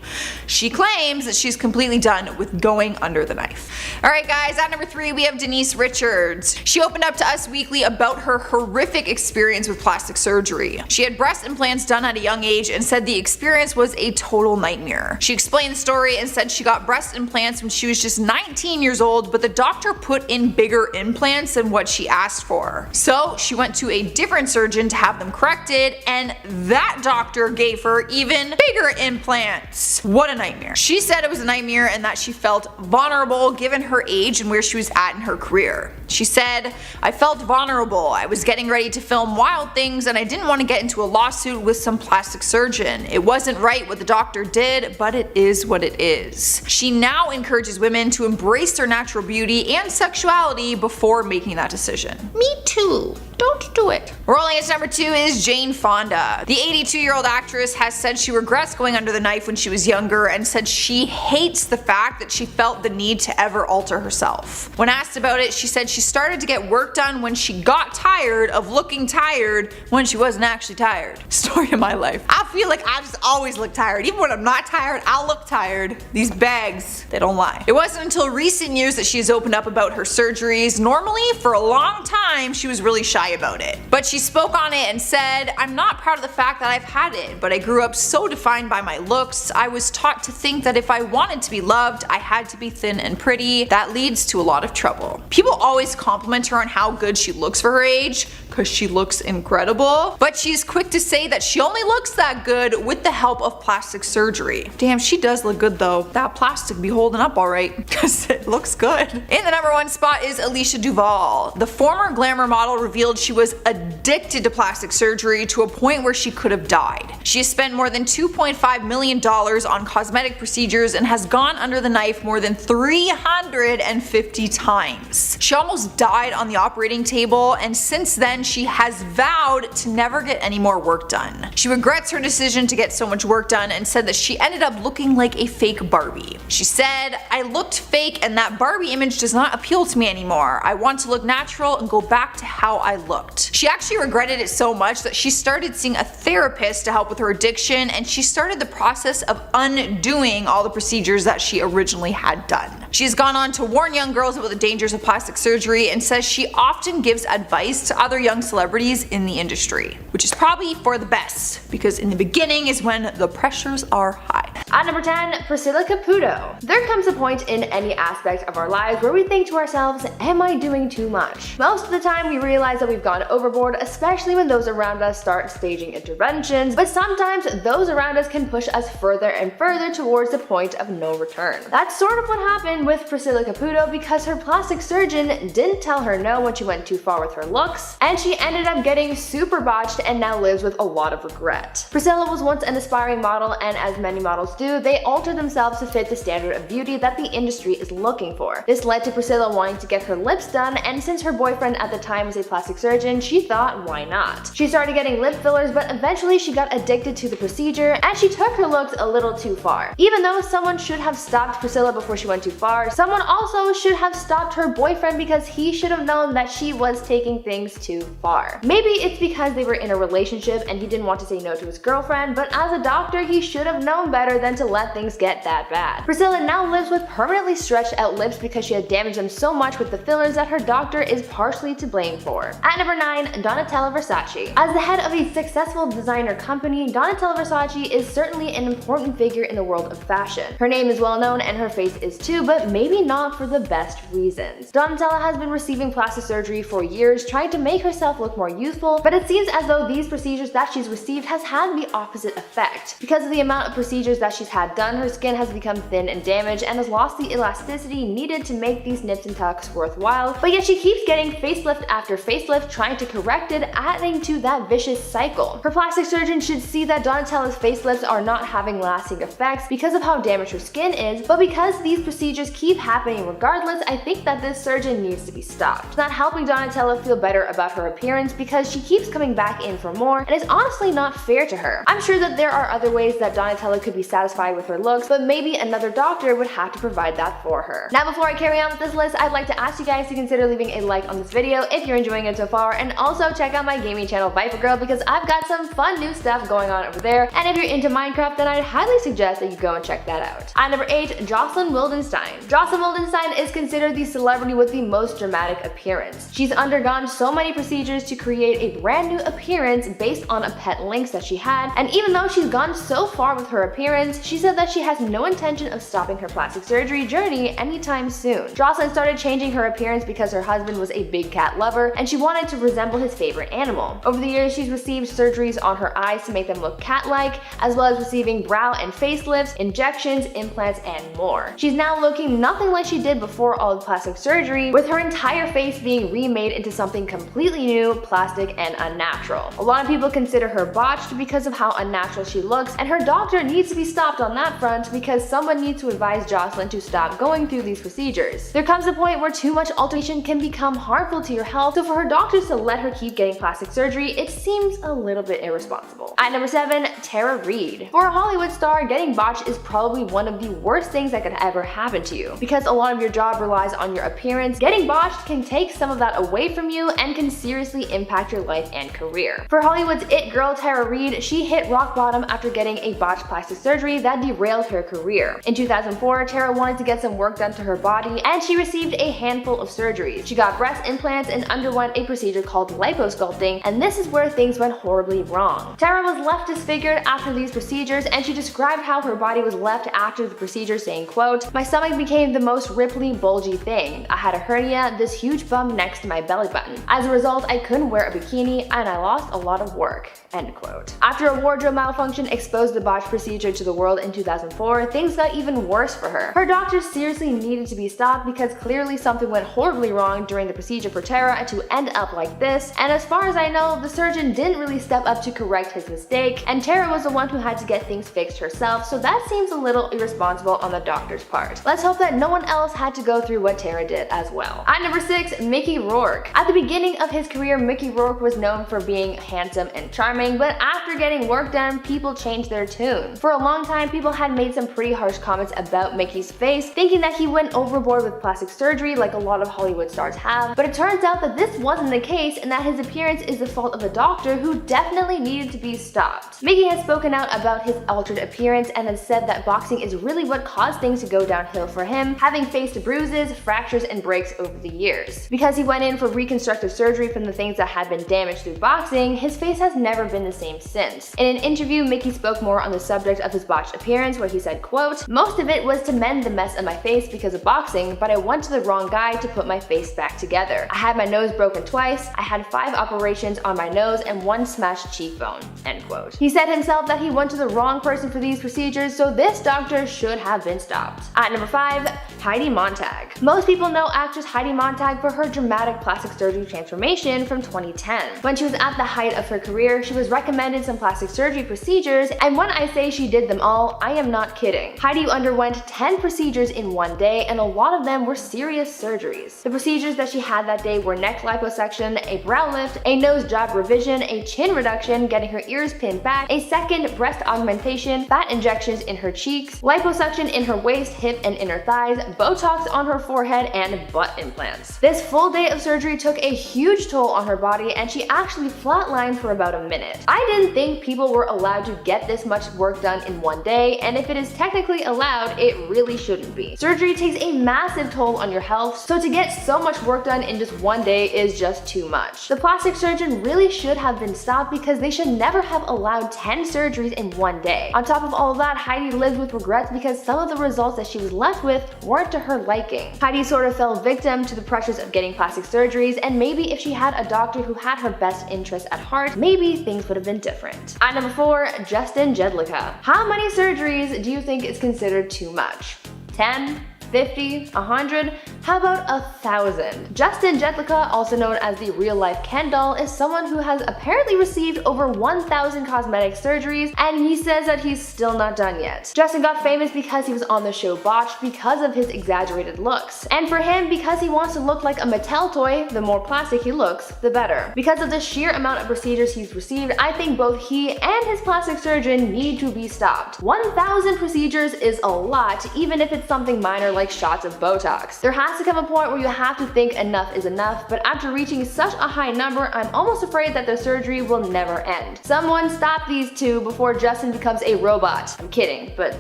She claims that she's completely done with going under the knife. Alright guys, at number 3 we have Denise Richards. She opened up to Us Weekly about her horrific experience with plastic surgery. She had breast implants done at a young age and said the experience was a total nightmare. She explained the story and said she got breast implants when she was just 19 years old, but the doctor put in bigger implants than what she asked for. So she went to a different surgeon to have them corrected, and that doctor gave her even bigger implants. What a nightmare. She said it was a nightmare and that she felt vulnerable given her age and where she was at in her career. She said, "I felt vulnerable. I was getting ready to film Wild Things and I didn't want to get into a lawsuit with some plastic surgeon. It wasn't right what the doctor did, but it is what it is." She now encourages women to embrace their natural beauty and sexuality before making that decision. Me too. Don't do it. Rolling at number 2 is Jane Fonda. The 82-year-old actress has said she regrets going under the knife when she was younger and said she hates the fact that she felt the need to ever alter herself. When asked about it, she said she started to get work done when she got tired of looking tired when she wasn't actually tired. Story of my life. I feel like I just always look tired. Even when I'm not tired, I'll look tired. These bags, they don't lie. It wasn't until recent years that she has opened up about her surgeries. Normally, for a long time, she was really shy about it. But she spoke on it and said, "I'm not proud of the fact that I've had it, but I grew up so defined by my looks. I was taught to think that if I wanted to be loved, I had to be thin and pretty. That leads to a lot of trouble." People always compliment her on how good she looks for her age, because she looks incredible, but she's quick to say that she only looks that good with the help of plastic surgery. Damn, she does look good though. That plastic be holding up alright, because it looks good. In the number 1 spot is Alicia Duvall. The former glamour model revealed she was addicted to plastic surgery to a point where she could have died. She has spent more than $2.5 million on cosmetic procedures and has gone under the knife more than 350 times. She almost died on the operating table, and since then she has vowed to never get any more work done. She regrets her decision to get so much work done and said that she ended up looking like a fake Barbie. She said, "I looked fake and that Barbie image does not appeal to me anymore. I want to look natural and go back to how I looked." She actually regretted it so much that she started seeing a therapist to help with her addiction, and she started the process of undoing all the procedures that she originally had done. She has gone on to warn young girls about the dangers of plastic surgery and says she often gives advice to other young celebrities in the industry, which is probably for the best, because in the beginning is when the pressures are high. At number 10, Priscilla Caputo. There comes a point in any aspect of our lives where we think to ourselves, am I doing too much? Most of the time we realize that we've gone overboard, especially when those around us start staging interventions, but sometimes those around us can push us further and further towards the point of no return. That's sort of what happened with Priscilla Caputo, because her plastic surgeon didn't tell her no when she went too far with her looks, and she ended up getting super botched and now lives with a lot of regret. Priscilla was once an aspiring model, and as many models do, they alter themselves to fit the standard of beauty that the industry is looking for. This led to Priscilla wanting to get her lips done, and since her boyfriend at the time was a plastic surgeon, she thought, why not? She started getting lip fillers, but eventually she got addicted to the procedure and she took her looks a little too far. Even though someone should have stopped Priscilla before she went too far, someone also should have stopped her boyfriend because he should have known that she was taking things too far. Maybe it's because they were in a relationship and he didn't want to say no to his girlfriend, but as a doctor he should have known better than to let things get that bad. Priscilla now lives with permanently stretched out lips because she had damaged them so much with the fillers that her doctor is partially to blame for. At number 9, Donatella Versace. As the head of a successful designer company, Donatella Versace is certainly an important figure in the world of fashion. Her name is well known and her face is too, but maybe not for the best reasons. Donatella has been receiving plastic surgery for years, trying to make herself look more youthful, but it seems as though these procedures that she's received has had the opposite effect. Because of the amount of procedures that that she's had done, her skin has become thin and damaged and has lost the elasticity needed to make these nips and tucks worthwhile, but yet she keeps getting facelift after facelift trying to correct it, adding to that vicious cycle. Her plastic surgeon should see that Donatella's facelifts are not having lasting effects because of how damaged her skin is, but because these procedures keep happening regardless, I think that this surgeon needs to be stopped. It's not helping Donatella feel better about her appearance because she keeps coming back in for more, and it's honestly not fair to her. I'm sure that there are other ways that Donatella could be satisfied with her looks, but maybe another doctor would have to provide that for her. Now before I carry on with this list, I'd like to ask you guys to consider leaving a like on this video if you're enjoying it so far, and also check out my gaming channel Viper Girl because I've got some fun new stuff going on over there, and if you're into Minecraft then I'd highly suggest that you go and check that out. At number 8, Jocelyn Wildenstein. Jocelyn Wildenstein is considered the celebrity with the most dramatic appearance. She's undergone so many procedures to create a brand new appearance based on a pet lynx that she had, and even though she's gone so far with her appearance, she said that she has no intention of stopping her plastic surgery journey anytime soon. Jocelyn started changing her appearance because her husband was a big cat lover and she wanted to resemble his favorite animal. Over the years, she's received surgeries on her eyes to make them look cat-like, as well as receiving brow and facelifts, injections, implants, and more. She's now looking nothing like she did before all the plastic surgery, with her entire face being remade into something completely new, plastic, and unnatural. A lot of people consider her botched because of how unnatural she looks, and her doctor needs to be stopped on that front because someone needs to advise Jocelyn to stop going through these procedures. There comes a point where too much alteration can become harmful to your health, so for her doctors to let her keep getting plastic surgery, it seems a little bit irresponsible. At number 7, Tara Reid. For a Hollywood star, getting botched is probably one of the worst things that could ever happen to you. Because a lot of your job relies on your appearance, getting botched can take some of that away from you and can seriously impact your life and career. For Hollywood's it girl Tara Reid, she hit rock bottom after getting a botched plastic surgery that derailed her career. In 2004, Tara wanted to get some work done to her body and she received a handful of surgeries. She got breast implants and underwent a procedure called liposculpting, and this is where things went horribly wrong. Tara was left disfigured after these procedures, and she described how her body was left after the procedure, saying, quote, "My stomach became the most ripply, bulgy thing. I had a hernia, this huge bump next to my belly button. As a result, I couldn't wear a bikini and I lost a lot of work." End quote. After a wardrobe malfunction exposed the botched procedure to the world in 2004, things got even worse for her. Her doctors seriously needed to be stopped because clearly something went horribly wrong during the procedure for Tara to end up like this, and as far as I know, the surgeon didn't really step up to correct his mistake, and Tara was the one who had to get things fixed herself, so that seems a little irresponsible on the doctor's part. Let's hope that no one else had to go through what Tara did as well. At number 6, Mickey Rourke. At the beginning of his career, Mickey Rourke was known for being handsome and charming, but after getting work done, people changed their tune. For a long time, people had made some pretty harsh comments about Mickey's face, thinking that he went overboard with plastic surgery like a lot of Hollywood stars have, but it turns out that this wasn't the case and that his appearance is the fault of a doctor who definitely needed to be stopped. Mickey has spoken out about his altered appearance and has said that boxing is really what caused things to go downhill for him, having faced bruises, fractures, and breaks over the years. Because he went in for reconstructive surgery from the things that had been damaged through boxing, his face has never been the same since. In an interview, Mickey spoke more on the subject of his botched appearance, where he said, quote, "Most of it was to mend the mess of my face because of boxing, but I went to the wrong guy to put my face back together. I had my nose broken twice, I had 5 operations on my nose and 1 smashed cheekbone." End quote. He said himself that he went to the wrong person for these procedures, so this doctor should have been stopped. At number 5, Heidi Montag. Most people know actress Heidi Montag for her dramatic plastic surgery transformation from 2010. When she was at the height of her career, she was recommended some plastic surgery procedures, and when I say she did them all, I am not kidding. Heidi underwent 10 procedures in one day, and a lot of them were serious surgeries. The procedures that she had that day were neck liposuction, a brow lift, a nose job revision, a chin reduction, getting her ears pinned back, a second breast augmentation, fat injections in her cheeks, liposuction in her waist, hip, and inner thighs, Botox on her forehead, and butt implants. This full day of surgery took a huge toll on her body, and she actually flatlined for about a minute. I didn't think people were allowed to get this much work done in one day, and if it is technically allowed, it really shouldn't be. Surgery takes a massive toll on your health, so to get so much work done in just one day is just too much. The plastic surgeon really should have been stopped because they should never have allowed 10 surgeries in one day. On top of all of that, Heidi lived with regrets because some of the results that she was left with weren't more to her liking. Heidi sort of fell victim to the pressures of getting plastic surgeries, and maybe if she had a doctor who had her best interests at heart, maybe things would have been different. At number 4, Justin Jedlicka. How many surgeries do you think is considered too much? 10? 50, 100, how about 1,000? Justin Jedlicka, also known as the real-life Ken doll, is someone who has apparently received over 1,000 cosmetic surgeries, and he says that he's still not done yet. Justin got famous because he was on the show Botched because of his exaggerated looks. And for him, because he wants to look like a Mattel toy, the more plastic he looks, the better. Because of the sheer amount of procedures he's received, I think both he and his plastic surgeon need to be stopped. 1,000 procedures is a lot, even if it's something minor like shots of Botox. There has to come a point where you have to think enough is enough, but after reaching such a high number, I'm almost afraid that the surgery will never end. Someone stop these two before Justin becomes a robot. I'm kidding, but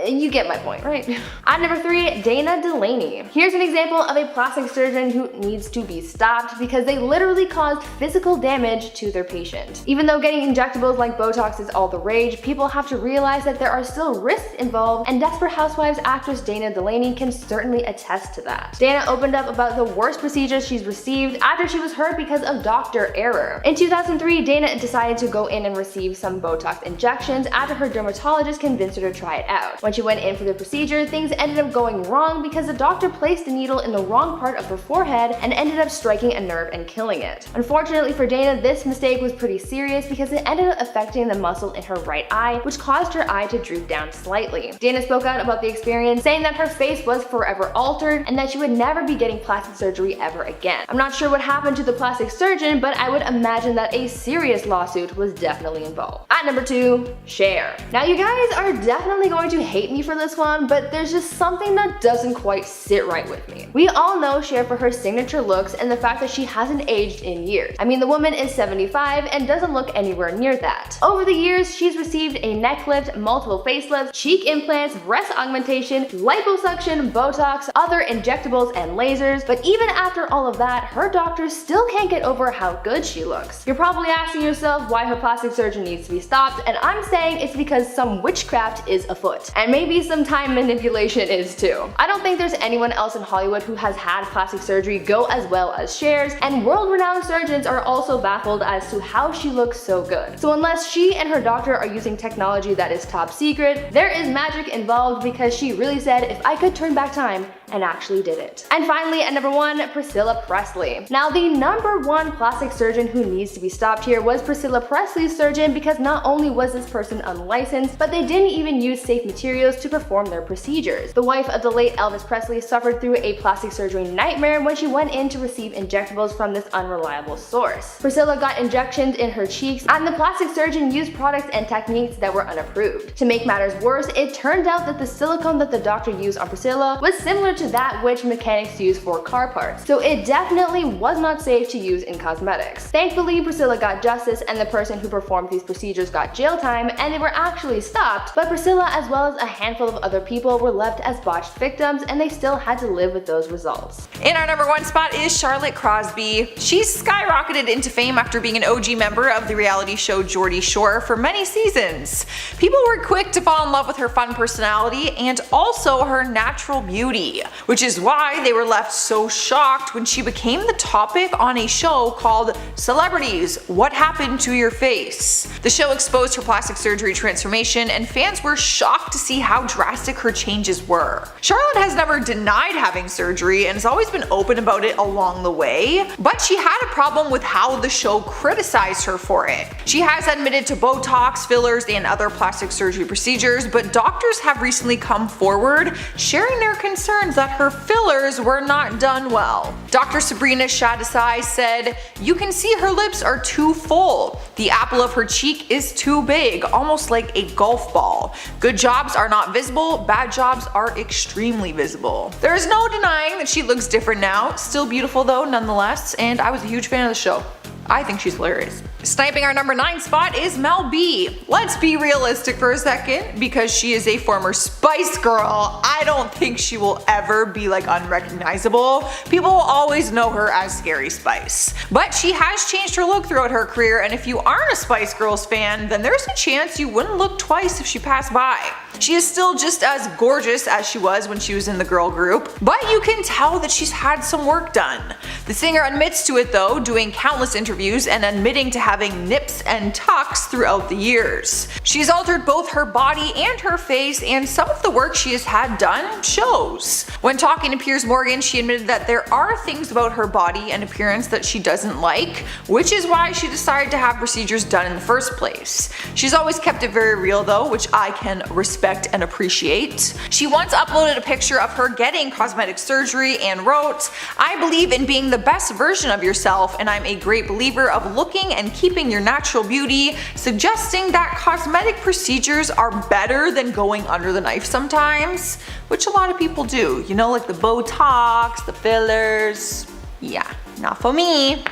you get my point, right? At number 3, Dana Delaney. Here's an example of a plastic surgeon who needs to be stopped because they literally caused physical damage to their patient. Even though getting injectables like Botox is all the rage, people have to realize that there are still risks involved, and Desperate Housewives actress Dana Delaney can certainly attest to that. Dana opened up about the worst procedures she's received after she was hurt because of doctor error. In 2003, Dana decided to go in and receive some Botox injections after her dermatologist convinced her to try it out. When she went in for the procedure, things ended up going wrong because the doctor placed the needle in the wrong part of her forehead and ended up striking a nerve and killing it. Unfortunately for Dana, this mistake was pretty serious because it ended up affecting the muscle in her right eye, which caused her eye to droop down slightly. Dana spoke out about the experience, saying that her face was forever altered and that she would never be getting plastic surgery ever again. I'm not sure what happened to the plastic surgeon, but I would imagine that a serious lawsuit was definitely involved. At number 2, Cher. Now you guys are definitely going to hate me for this one, but there's just something that doesn't quite sit right with me. We all know Cher for her signature looks and the fact that she hasn't aged in years. I mean, the woman is 75 and doesn't look anywhere near that. Over the years, she's received a neck lift, multiple facelifts, cheek implants, breast augmentation, liposuction, Botox, other injectables, and lasers, but even after all of that, her doctors still can't get over how good she looks. You're probably asking yourself why her plastic surgeon needs to be stopped, and I'm saying it's because some witchcraft is afoot. And maybe some time manipulation is too. I don't think there's anyone else in Hollywood who has had plastic surgery go as well as Cher's, and world-renowned surgeons are also baffled as to how she looks so good. So unless she and her doctor are using technology that is top secret, there is magic involved because she really said, if I could turn back time, and actually did it. And finally, at number 1, Priscilla Presley. Now, the number 1 plastic surgeon who needs to be stopped here was Priscilla Presley's surgeon, because not only was this person unlicensed, but they didn't even use safe materials to perform their procedures. The wife of the late Elvis Presley suffered through a plastic surgery nightmare when she went in to receive injectables from this unreliable source. Priscilla got injections in her cheeks, and the plastic surgeon used products and techniques that were unapproved. To make matters worse, it turned out that the silicone that the doctor used on Priscilla was similar to that which mechanics use for car parts, so it definitely was not safe to use in cosmetics. Thankfully, Priscilla got justice and the person who performed these procedures got jail time and they were actually stopped, but Priscilla as well as a handful of other people were left as botched victims and they still had to live with those results. In our number 1 spot is Charlotte Crosby. She's skyrocketed into fame after being an OG member of the reality show Geordie Shore for many seasons. People were quick to fall in love with her fun personality and also her natural beauty, which is why they were left so shocked when she became the topic on a show called Celebrities: What Happened to Your Face. The show exposed her plastic surgery transformation and fans were shocked to see how drastic her changes were. Charlotte has never denied having surgery and has always been open about it along the way, but she had a problem with how the show criticized her for it. She has admitted to Botox, fillers, and other plastic surgery procedures, but doctors have recently come forward sharing their concerns that her fillers were not done well. Dr. Sabrina Shadisai said, "You can see her lips are too full. The apple of her cheek is too big, almost like a golf ball. Good jobs are not visible, bad jobs are extremely visible." There is no denying that she looks different now, still beautiful though nonetheless, and I was a huge fan of the show. I think she's hilarious. Sniping our number 9 spot is Mel B. Let's be realistic for a second, because she is a former Spice Girl, I don't think she will ever be like unrecognizable. People will always know her as Scary Spice. But she has changed her look throughout her career, and if you aren't a Spice Girls fan, then there's a chance you wouldn't look twice if she passed by. She is still just as gorgeous as she was when she was in the girl group, but you can tell that she's had some work done. The singer admits to it though, doing countless interviews and admitting to having nips and tucks throughout the years. She's altered both her body and her face, and some of the work she has had done shows. When talking to Piers Morgan, she admitted that there are things about her body and appearance that she doesn't like, which is why she decided to have procedures done in the first place. She's always kept it very real though, which I can respect and appreciate. She once uploaded a picture of her getting cosmetic surgery and wrote, "I believe in being the best version of yourself, and I'm a great believer of looking and keeping your natural beauty, suggesting that cosmetic procedures are better than going under the knife sometimes," which a lot of people do, you know, like the Botox, the fillers. Yeah, not for me.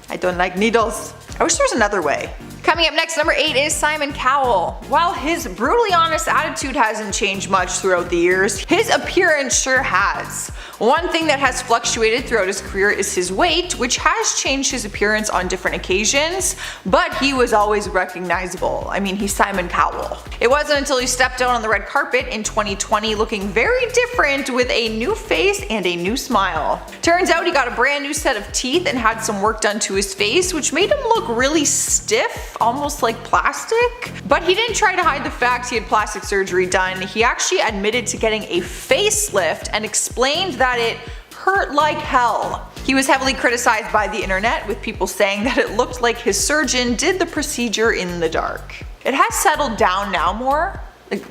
I don't like needles. I wish there was another way. Coming up next, number 8 is Simon Cowell. While his brutally honest attitude hasn't changed much throughout the years, his appearance sure has. One thing that has fluctuated throughout his career is his weight, which has changed his appearance on different occasions, but he was always recognizable. I mean, he's Simon Cowell. It wasn't until he stepped out on the red carpet in 2020 looking very different with a new face and a new smile. Turns out he got a brand new set of teeth and had some work done to his face, which made him look really stiff, almost like plastic. But he didn't try to hide the fact he had plastic surgery done. He actually admitted to getting a facelift and explained that it hurt like hell. He was heavily criticized by the internet, with people saying that it looked like his surgeon did the procedure in the dark. It has settled down now more. Like,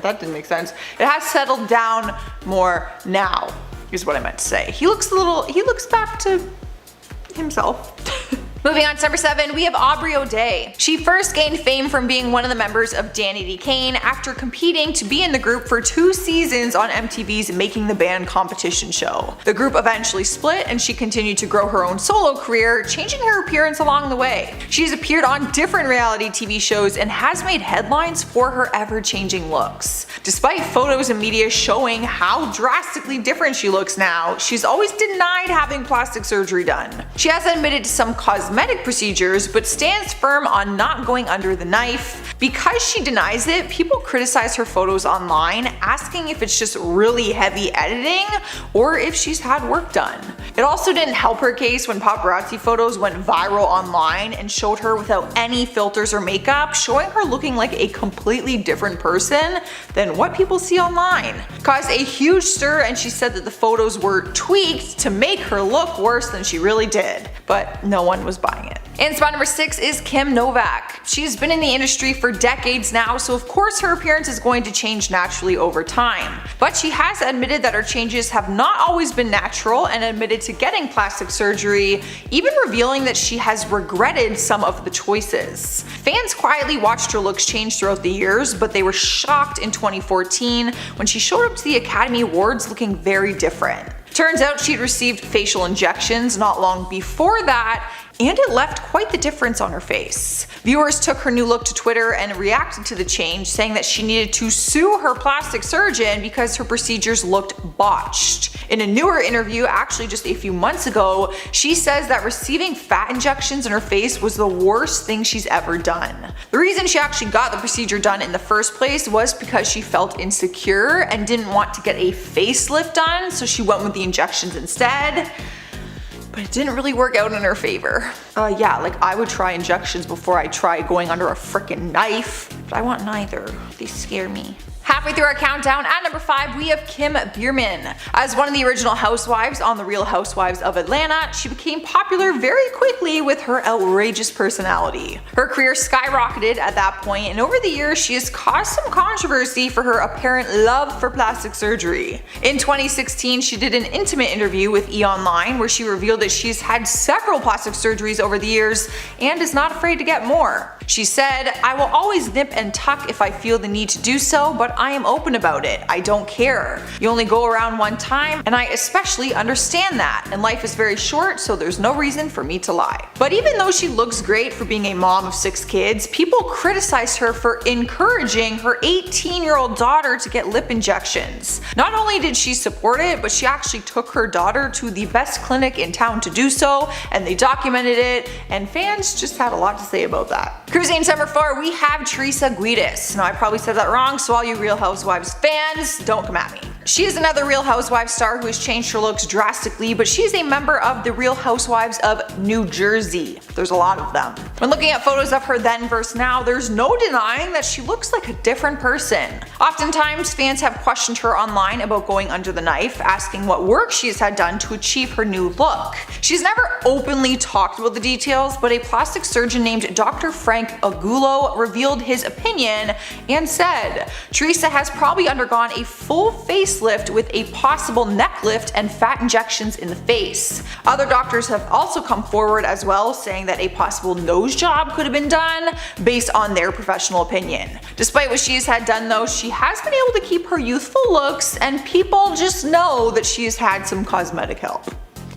that didn't make sense. It has settled down more now, is what I meant to say. He looks back to himself. Moving on to number 7, we have Aubrey O'Day. She first gained fame from being one of the members of Danny D. Kane after competing to be in the group for 2 seasons on MTV's Making the Band competition show. The group eventually split, and she continued to grow her own solo career, changing her appearance along the way. She has appeared on different reality TV shows and has made headlines for her ever-changing looks. Despite photos and media showing how drastically different she looks now, she's always denied having plastic surgery done. She has admitted to some cosmetic procedures, but stands firm on not going under the knife. Because she denies it, people criticize her photos online, asking if it's just really heavy editing or if she's had work done. It also didn't help her case when paparazzi photos went viral online and showed her without any filters or makeup, showing her looking like a completely different person than what people see online. Caused a huge stir, and she said that the photos were tweaked to make her look worse than she really did, but no one was buying it. And spot number 6 is Kim Novak. She's been in the industry for decades now, so of course her appearance is going to change naturally over time. But she has admitted that her changes have not always been natural, and admitted to getting plastic surgery, even revealing that she has regretted some of the choices. Fans quietly watched her looks change throughout the years, but they were shocked in 2014 when she showed up to the Academy Awards looking very different. Turns out she'd received facial injections not long before that, and it left quite the difference on her face. Viewers took her new look to Twitter and reacted to the change, saying that she needed to sue her plastic surgeon because her procedures looked botched. In a newer interview, actually just a few months ago, she says that receiving fat injections in her face was the worst thing she's ever done. The reason she actually got the procedure done in the first place was because she felt insecure and didn't want to get a facelift done, so she went with the injections instead. But it didn't really work out in her favor. Yeah, like I would try injections before I try going under a frickin' knife, but I want neither. They scare me. Halfway through our countdown, at number 5 we have Kim Bierman. As one of the original housewives on The Real Housewives of Atlanta, she became popular very quickly with her outrageous personality. Her career skyrocketed at that point, and over the years she has caused some controversy for her apparent love for plastic surgery. In 2016, she did an intimate interview with E! Online where she revealed that she's had several plastic surgeries over the years and is not afraid to get more. She said, "I will always nip and tuck if I feel the need to do so, but I am open about it. I don't care. You only go around one time, and I especially understand that. And life is very short, so there's no reason for me to lie. But even though she looks great for being a mom of 6 kids, people criticized her for encouraging her 18-year-old daughter to get lip injections. Not only did she support it, but she actually took her daughter to the best clinic in town to do so, and they documented it, and fans just had a lot to say about that. Cruising number 4, we have Teresa Guides. Now I probably said that wrong, so all you Real Housewives fans, don't come at me. She is another Real Housewives star who has changed her looks drastically, but she's a member of the Real Housewives of New Jersey. There's a lot of them. When looking at photos of her then versus now, there's no denying that she looks like a different person. Oftentimes, fans have questioned her online about going under the knife, asking what work she has had done to achieve her new look. She's never openly talked about the details, but a plastic surgeon named Dr. Frank Agulo revealed his opinion and said, Teresa has probably undergone a full facelift with a possible neck lift and fat injections in the face. Other doctors have also come forward as well, saying that a possible nose job could have been done based on their professional opinion. Despite what she has had done though, she has been able to keep her youthful looks, and people just know that she has had some cosmetic help.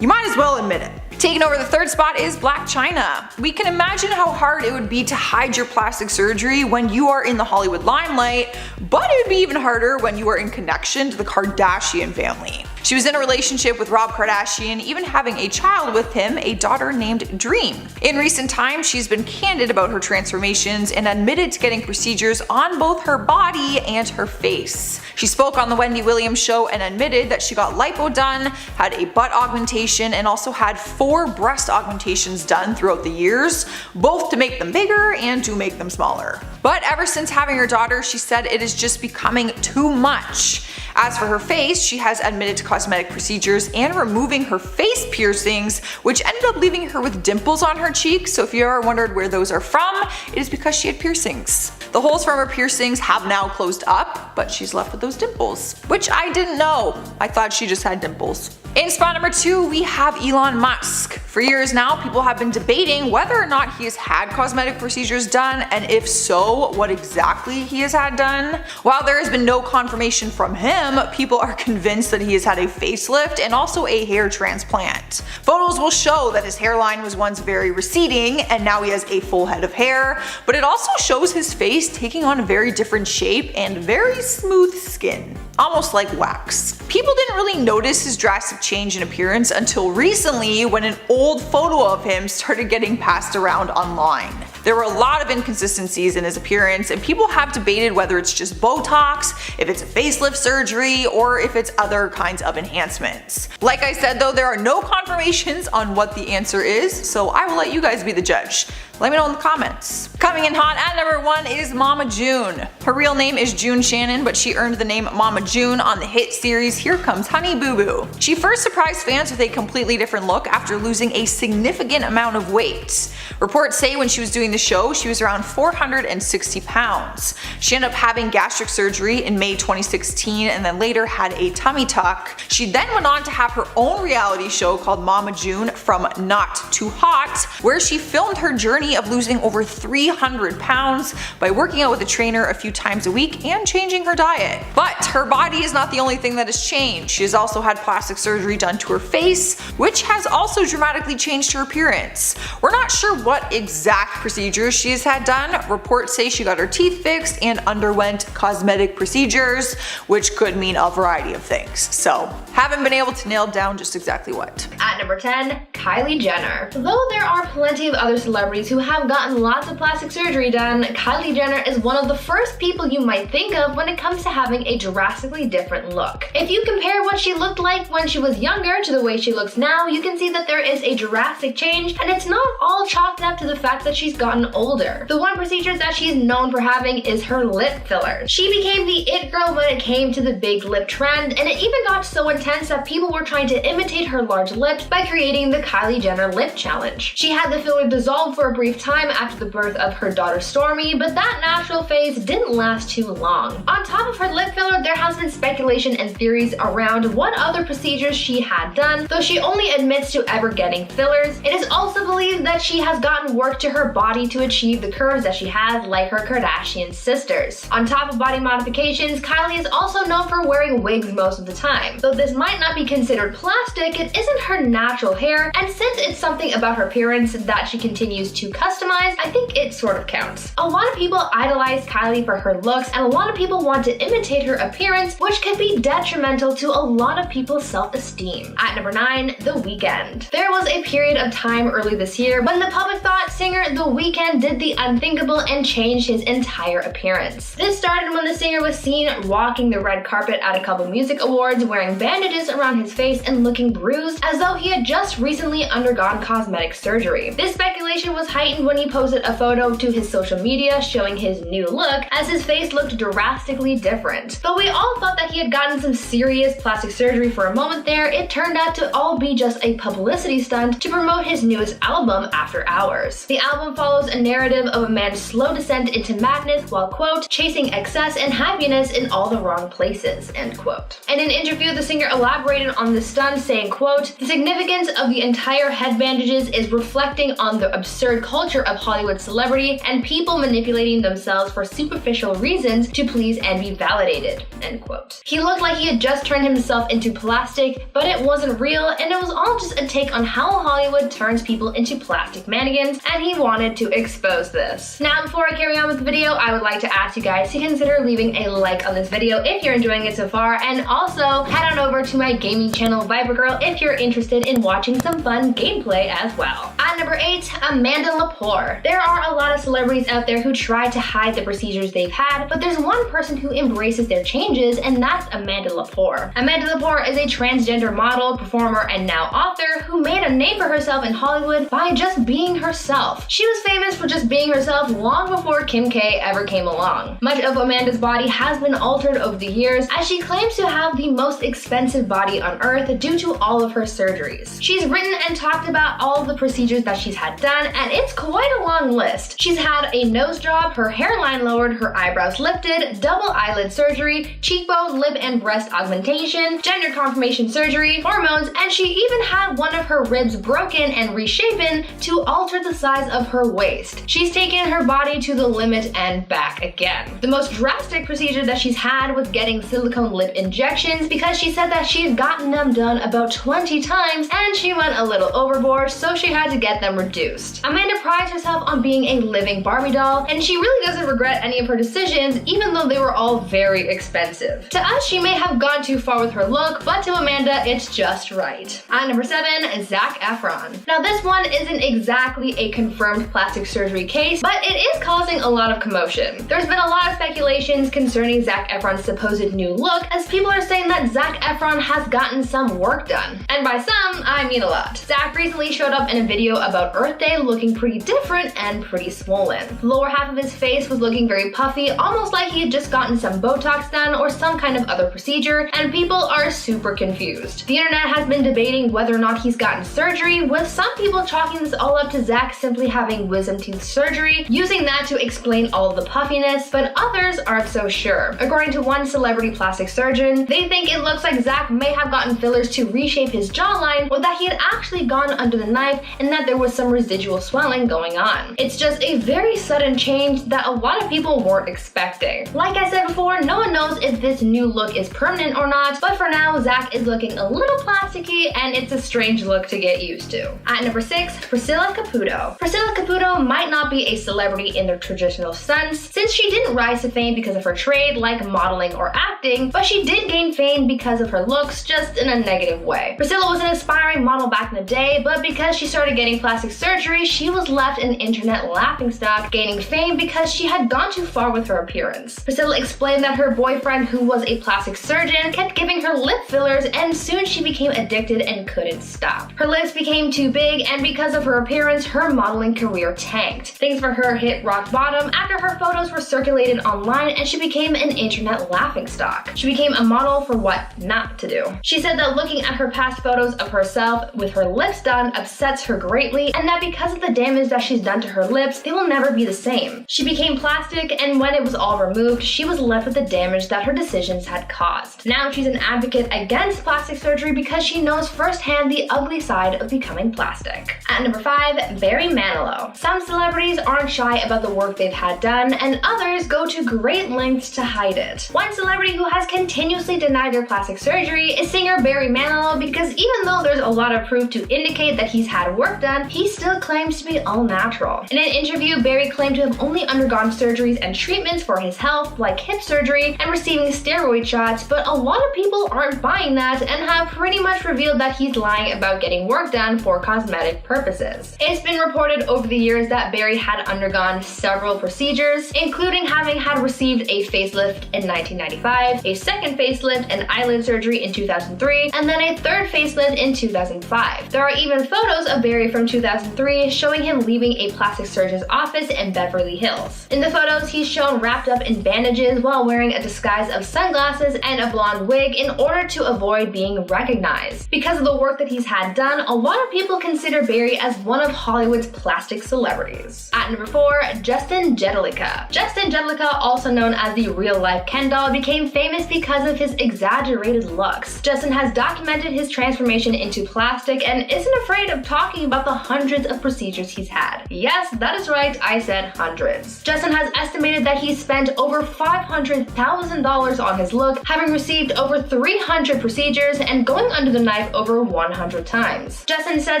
You might as well admit it. Taking over the 3rd spot is Blac Chyna. We can imagine how hard it would be to hide your plastic surgery when you are in the Hollywood limelight, but it would be even harder when you are in connection to the Kardashian family. She was in a relationship with Rob Kardashian, even having a child with him, a daughter named Dream. In recent times, she's been candid about her transformations and admitted to getting procedures on both her body and her face. She spoke on the Wendy Williams show and admitted that she got lipo done, had a butt augmentation, and also had 4 breast augmentations done throughout the years, both to make them bigger and to make them smaller. But ever since having her daughter, she said it is just becoming too much. As for her face, she has admitted to cosmetic procedures and removing her face piercings, which ended up leaving her with dimples on her cheeks. So if you ever wondered where those are from, it is because she had piercings. The holes from her piercings have now closed up, but she's left with those dimples, which I didn't know. I thought she just had dimples. In spot number 2, we have Elon Musk. For years now, people have been debating whether or not he has had cosmetic procedures done, and if so, what exactly he has had done. While there has been no confirmation from him, people are convinced that he has had a facelift and also a hair transplant. Photos will show that his hairline was once very receding, and now he has a full head of hair, but it also shows his face taking on a very different shape and very smooth skin, almost like wax. People didn't really notice his drastic change in appearance until recently, when an old photo of him started getting passed around online. There were a lot of inconsistencies in his appearance, and people have debated whether it's just Botox, if it's a facelift surgery, or if it's other kinds of enhancements. Like I said though, there are no confirmations on what the answer is, so I will let you guys be the judge. Let me know in the comments. Coming in hot at number 1 is Mama June. Her real name is June Shannon, but she earned the name Mama June on the hit series Here Comes Honey Boo Boo. She first surprised fans with a completely different look after losing a significant amount of weight. Reports say when she was doing the show, she was around 460 pounds. She ended up having gastric surgery in May 2016 and then later had a tummy tuck. She then went on to have her own reality show called Mama June From Not Too Hot, where she filmed her journey of losing over 300 pounds by working out with a trainer a few times a week and changing her diet. But her body is not the only thing that has changed. She has also had plastic surgery done to her face, which has also dramatically changed her appearance. We're not sure what exact procedures she has had done. Reports say she got her teeth fixed and underwent cosmetic procedures, which could mean a variety of things. So, haven't been able to nail down just exactly what. At number 10, Kylie Jenner. Though there are plenty of other celebrities who have gotten lots of plastic surgery done, Kylie Jenner is one of the first people you might think of when it comes to having a drastically different look. If you compare what she looked like when she was younger to the way she looks now, you can see that there is a drastic change, and it's not all chalked up to the fact that she's gotten older. The one procedure that she's known for having is her lip filler. She became the it girl when it came to the big lip trend, and it even got so intense that people were trying to imitate her large lips by creating the Kylie Jenner lip challenge. She had the filler dissolve for a brief time after the birth of her daughter Stormi, but that natural phase didn't last too long. On top of her lip filler, there has been speculation and theories around what other procedures she had done, though she only admits to ever getting fillers. It is also believed that she has gotten work to her body to achieve the curves that she has, like her Kardashian sisters. On top of body modifications, Kylie is also known for wearing wigs most of the time. Though this might not be considered plastic, it isn't her natural hair, and since it's something about her appearance that she continues to customize, I think it sort of counts. A lot of people idolize Kylie for her looks, and a lot of people want to imitate her appearance, which can be detrimental to a lot of people's self-esteem. At number 9, The Weeknd. There was a period of time early this year when the public thought singer The Weeknd did the unthinkable and changed his entire appearance. This started when the singer was seen walking the red carpet at a couple music awards wearing bandages around his face and looking bruised as though he had just recently undergone cosmetic surgery. This speculation was heightened when he posted a photo to his social media showing his new look, as his face looked drastically different. Though we all thought that he had gotten some serious plastic surgery for a moment there, it turned out to all be just a publicity stunt to promote his newest album, After Hours. The album follows a narrative of a man's slow descent into madness while, quote, chasing excess and happiness in all the wrong places, end quote. In an interview, the singer elaborated on the stunt, saying, quote, the significance of the entire head bandages is reflecting on the absurd culture of Hollywood celebrity and people manipulating themselves for superficial reasons to please and be validated, end quote. He looked like he had just turned himself into plastic, but it wasn't real, and it was all just a take on how Hollywood turns people into plastic mannequins, and he wanted to expose this. Now, before I carry on with the video, I would like to ask you guys to consider leaving a like on this video if you're enjoying it so far, and also head on over to my gaming channel Viper Girl if you're interested in watching some fun gameplay as well. At number 8, Amanda Lepore. There are a lot of celebrities out there who try to hide the procedures they've had, but there's one person who embraces their changes, and that's Amanda Lepore. Amanda Lepore is a transgender model, performer, and now author who made a name for herself in Hollywood by just being herself. She was famous for just being herself long before Kim K ever came along. Much of Amanda's body has been altered over the years, as she claims to have the most expensive body on earth due to all of her surgeries. She's written and talked about all of the procedures that she's had done, and it's quite a long list. She's had a nose job, her hairline lowered, her eyebrows lifted, double eyelid surgery, cheekbone, lip and breast augmentation, gender confirmation surgery, hormones, and she even had one of her ribs broken and reshapen to alter the size of her waist. She's taken her body to the limit and back again. The most drastic procedure that she's had was getting silicone lip injections, because she said that she had gotten them done about 20 times and she went a little overboard, so she had to get them reduced. Amanda prides herself on being a living Barbie doll, and she really doesn't regret any of her decisions, even though they were all very expensive. To us, she may have gone too far with her look, but to Amanda, it's just right. At number 7, Zac Efron. Now this one isn't exactly a confirmed plastic surgery case, but it is causing a lot of commotion. There's been a lot of speculations concerning Zac Efron's supposed new look, as people are saying that Zac Efron has gotten some work done. And by some, I mean a lot. Zac recently showed up in a video about Earth Day looking pretty different and pretty swollen. The lower half of his face was looking very puffy, almost like he had just gotten some Botox done or some kind of other procedure, and people are super confused. The internet has been debating whether or not he's gotten surgery, with some people chalking this all up to Zac simply having wisdom teeth surgery, using that to explain all of the puffiness, but others aren't so sure. According to one celebrity plastic surgeon, they think it looks like Zac may have gotten fillers to reshape his jawline, or that he had actually gone under the knife and that there was some residual swelling going on. It's just a very sudden change that a lot of people weren't expecting. Like I said before, no one knows if this new look is permanent or not, but for now, Zac is looking a little plasticky, and it's a strange look to get used to. At number 6, Priscilla Caputo. Priscilla Caputo might not be a celebrity in the traditional sense, since she didn't rise to fame because of her trade like modeling or acting, but she did gain fame because of her looks, just in a negative way. Priscilla was an aspiring model back in the day, but because she started getting plastic surgery, she was left an internet laughingstock, gaining fame because she had gone too far with her appearance. Priscilla explained that her boyfriend, who was a plastic surgeon, kept giving her lip fillers, and soon she became addicted and couldn't stop. Her lips became too big, and because of her appearance, her modeling career tanked. Things for her hit rock bottom after her photos were circulated online and she became an internet laughingstock. She became a model for what not to do. She said that looking at her past photos of herself with her her lips done upsets her greatly, and that because of the damage that she's done to her lips, they will never be the same. She became plastic, and when it was all removed, she was left with the damage that her decisions had caused. Now she's an advocate against plastic surgery because she knows firsthand the ugly side of becoming plastic. At number 5, Barry Manilow. Some celebrities aren't shy about the work they've had done, and others go to great lengths to hide it. One celebrity who has continuously denied their plastic surgery is singer Barry Manilow, because even though there's a lot of proof to indicate that he's had work done, he still claims to be all natural. In an interview, Barry claimed to have only undergone surgeries and treatments for his health, like hip surgery and receiving steroid shots, but a lot of people aren't buying that and have pretty much revealed that he's lying about getting work done for cosmetic purposes. It's been reported over the years that Barry had undergone several procedures, including having had received a facelift in 1995, a second facelift and eyelid surgery in 2003, and then a third facelift in 2005. There are even photos of Barry from 2003 showing him leaving a plastic surgeon's office in Beverly Hills. In the photos, he's shown wrapped up in bandages while wearing a disguise of sunglasses and a blonde wig in order to avoid being recognized. Because of the work that he's had done, a lot of people consider Barry as one of Hollywood's plastic celebrities. At number 4, Justin Jedlicka. Justin Jedlicka, also known as the real-life Ken doll, became famous because of his exaggerated looks. Justin has documented his transformation into plastic and isn't afraid of talking about the hundreds of procedures he's had. Yes, that is right, I said hundreds. Justin has estimated that he spent over $500,000 on his look, having received over 300 procedures and going under the knife over 100 times. Justin said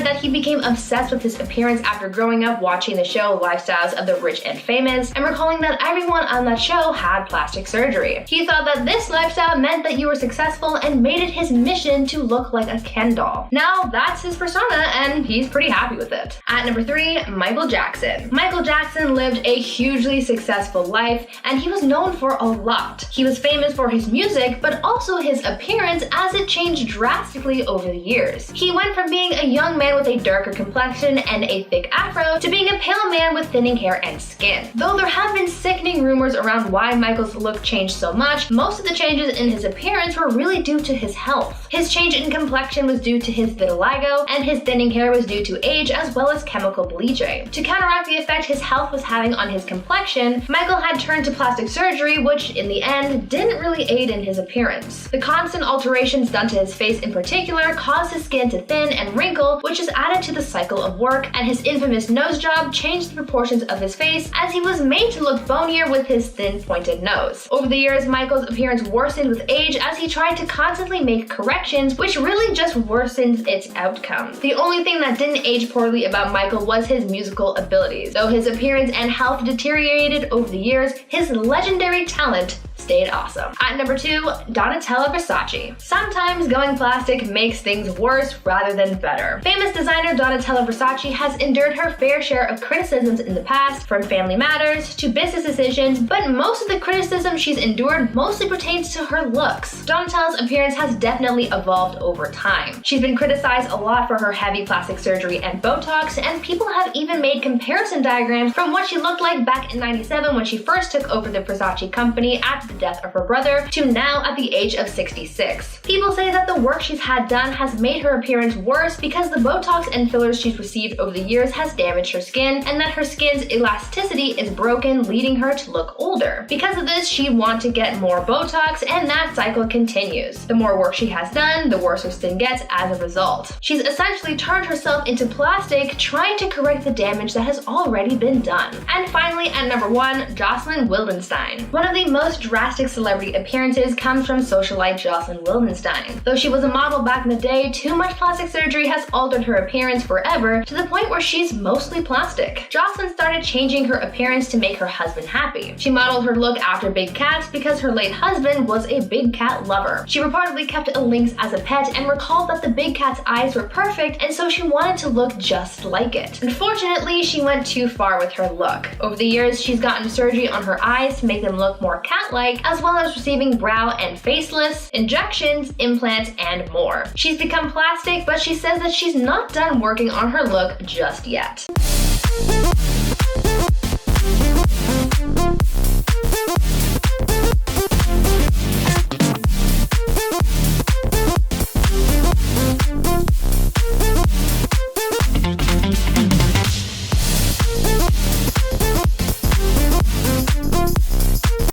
that he became obsessed with his appearance after growing up watching the show Lifestyles of the Rich and Famous and recalling that everyone on that show had plastic surgery. He thought that this lifestyle meant that you were successful and made it his mission to look like a Ken doll. Now that's his persona and he's pretty happy with it. At number 3, Michael Jackson. Michael Jackson lived a hugely successful life and he was known for a lot. He was famous for his music, but also his appearance, as it changed drastically over the years. He went from being a young man with a darker complexion and a thick afro to being a pale man with thinning hair and skin. Though there have been sickening rumors around why Michael's look changed so much, most of the changes in his appearance were really due to his health. His change in complexion was due to his vitiligo, and his thinning hair was due to age as well as chemical bleaching. To counteract the effect his health was having on his complexion, Michael had turned to plastic surgery, which in the end didn't really aid in his appearance. The constant alterations done to his face in particular caused his skin to thin and wrinkle, which is added to the cycle of work, and his infamous nose job changed the proportions of his face as he was made to look bonier with his thin pointed nose. Over the years, Michael's appearance worsened with age as he tried to constantly make corrections, which really just worsens its outcome. The only thing that didn't age poorly about Michael was his musical abilities. Though his appearance and health deteriorated over the years, his legendary talent stayed awesome. At number 2, Donatella Versace. Sometimes going plastic makes things worse rather than better. Famous designer Donatella Versace has endured her fair share of criticisms in the past, from Family Matters to business decisions, but most of the criticism she's endured mostly pertains to her looks. Donatella's appearance has definitely evolved over time. She's been criticized a lot for her heavy plastic surgery and Botox, and people have even made comparison diagrams from what she looked like back in '97 when she first took over the Versace company after the death of her brother to now at the age of 66. People say that the work she's had done has made her appearance worse because the Botox and fillers she's received over the years has damaged her skin, and that her skin's elasticity is broken, leading her to look older. Because of this, she wants to get more Botox, and that cycle continues. The more work she has done, the worse her skin gets as a result. She's essentially turned herself into plastic, trying to correct the damage that has already been done. And finally, at number 1, Jocelyn Wildenstein. One of the most drastic celebrity appearances comes from socialite Jocelyn Wildenstein. Though she was a model back in the day, too much plastic surgery has altered her appearance forever to the point where she's mostly plastic. Jocelyn started changing her appearance to make her husband happy. She modeled her look after big cats because her late husband was a big cat lover. She reportedly kept a lynx as a pet and recalled that the big cat's eyes were perfect, and so she wanted to look just like it. Unfortunately, she went too far with her look. Over the years, she's gotten surgery on her eyes to make them look more cat-like, as well as receiving brow and facelifts, injections, implants, and more. She's become plastic, but she says that she's not done working on her look just yet.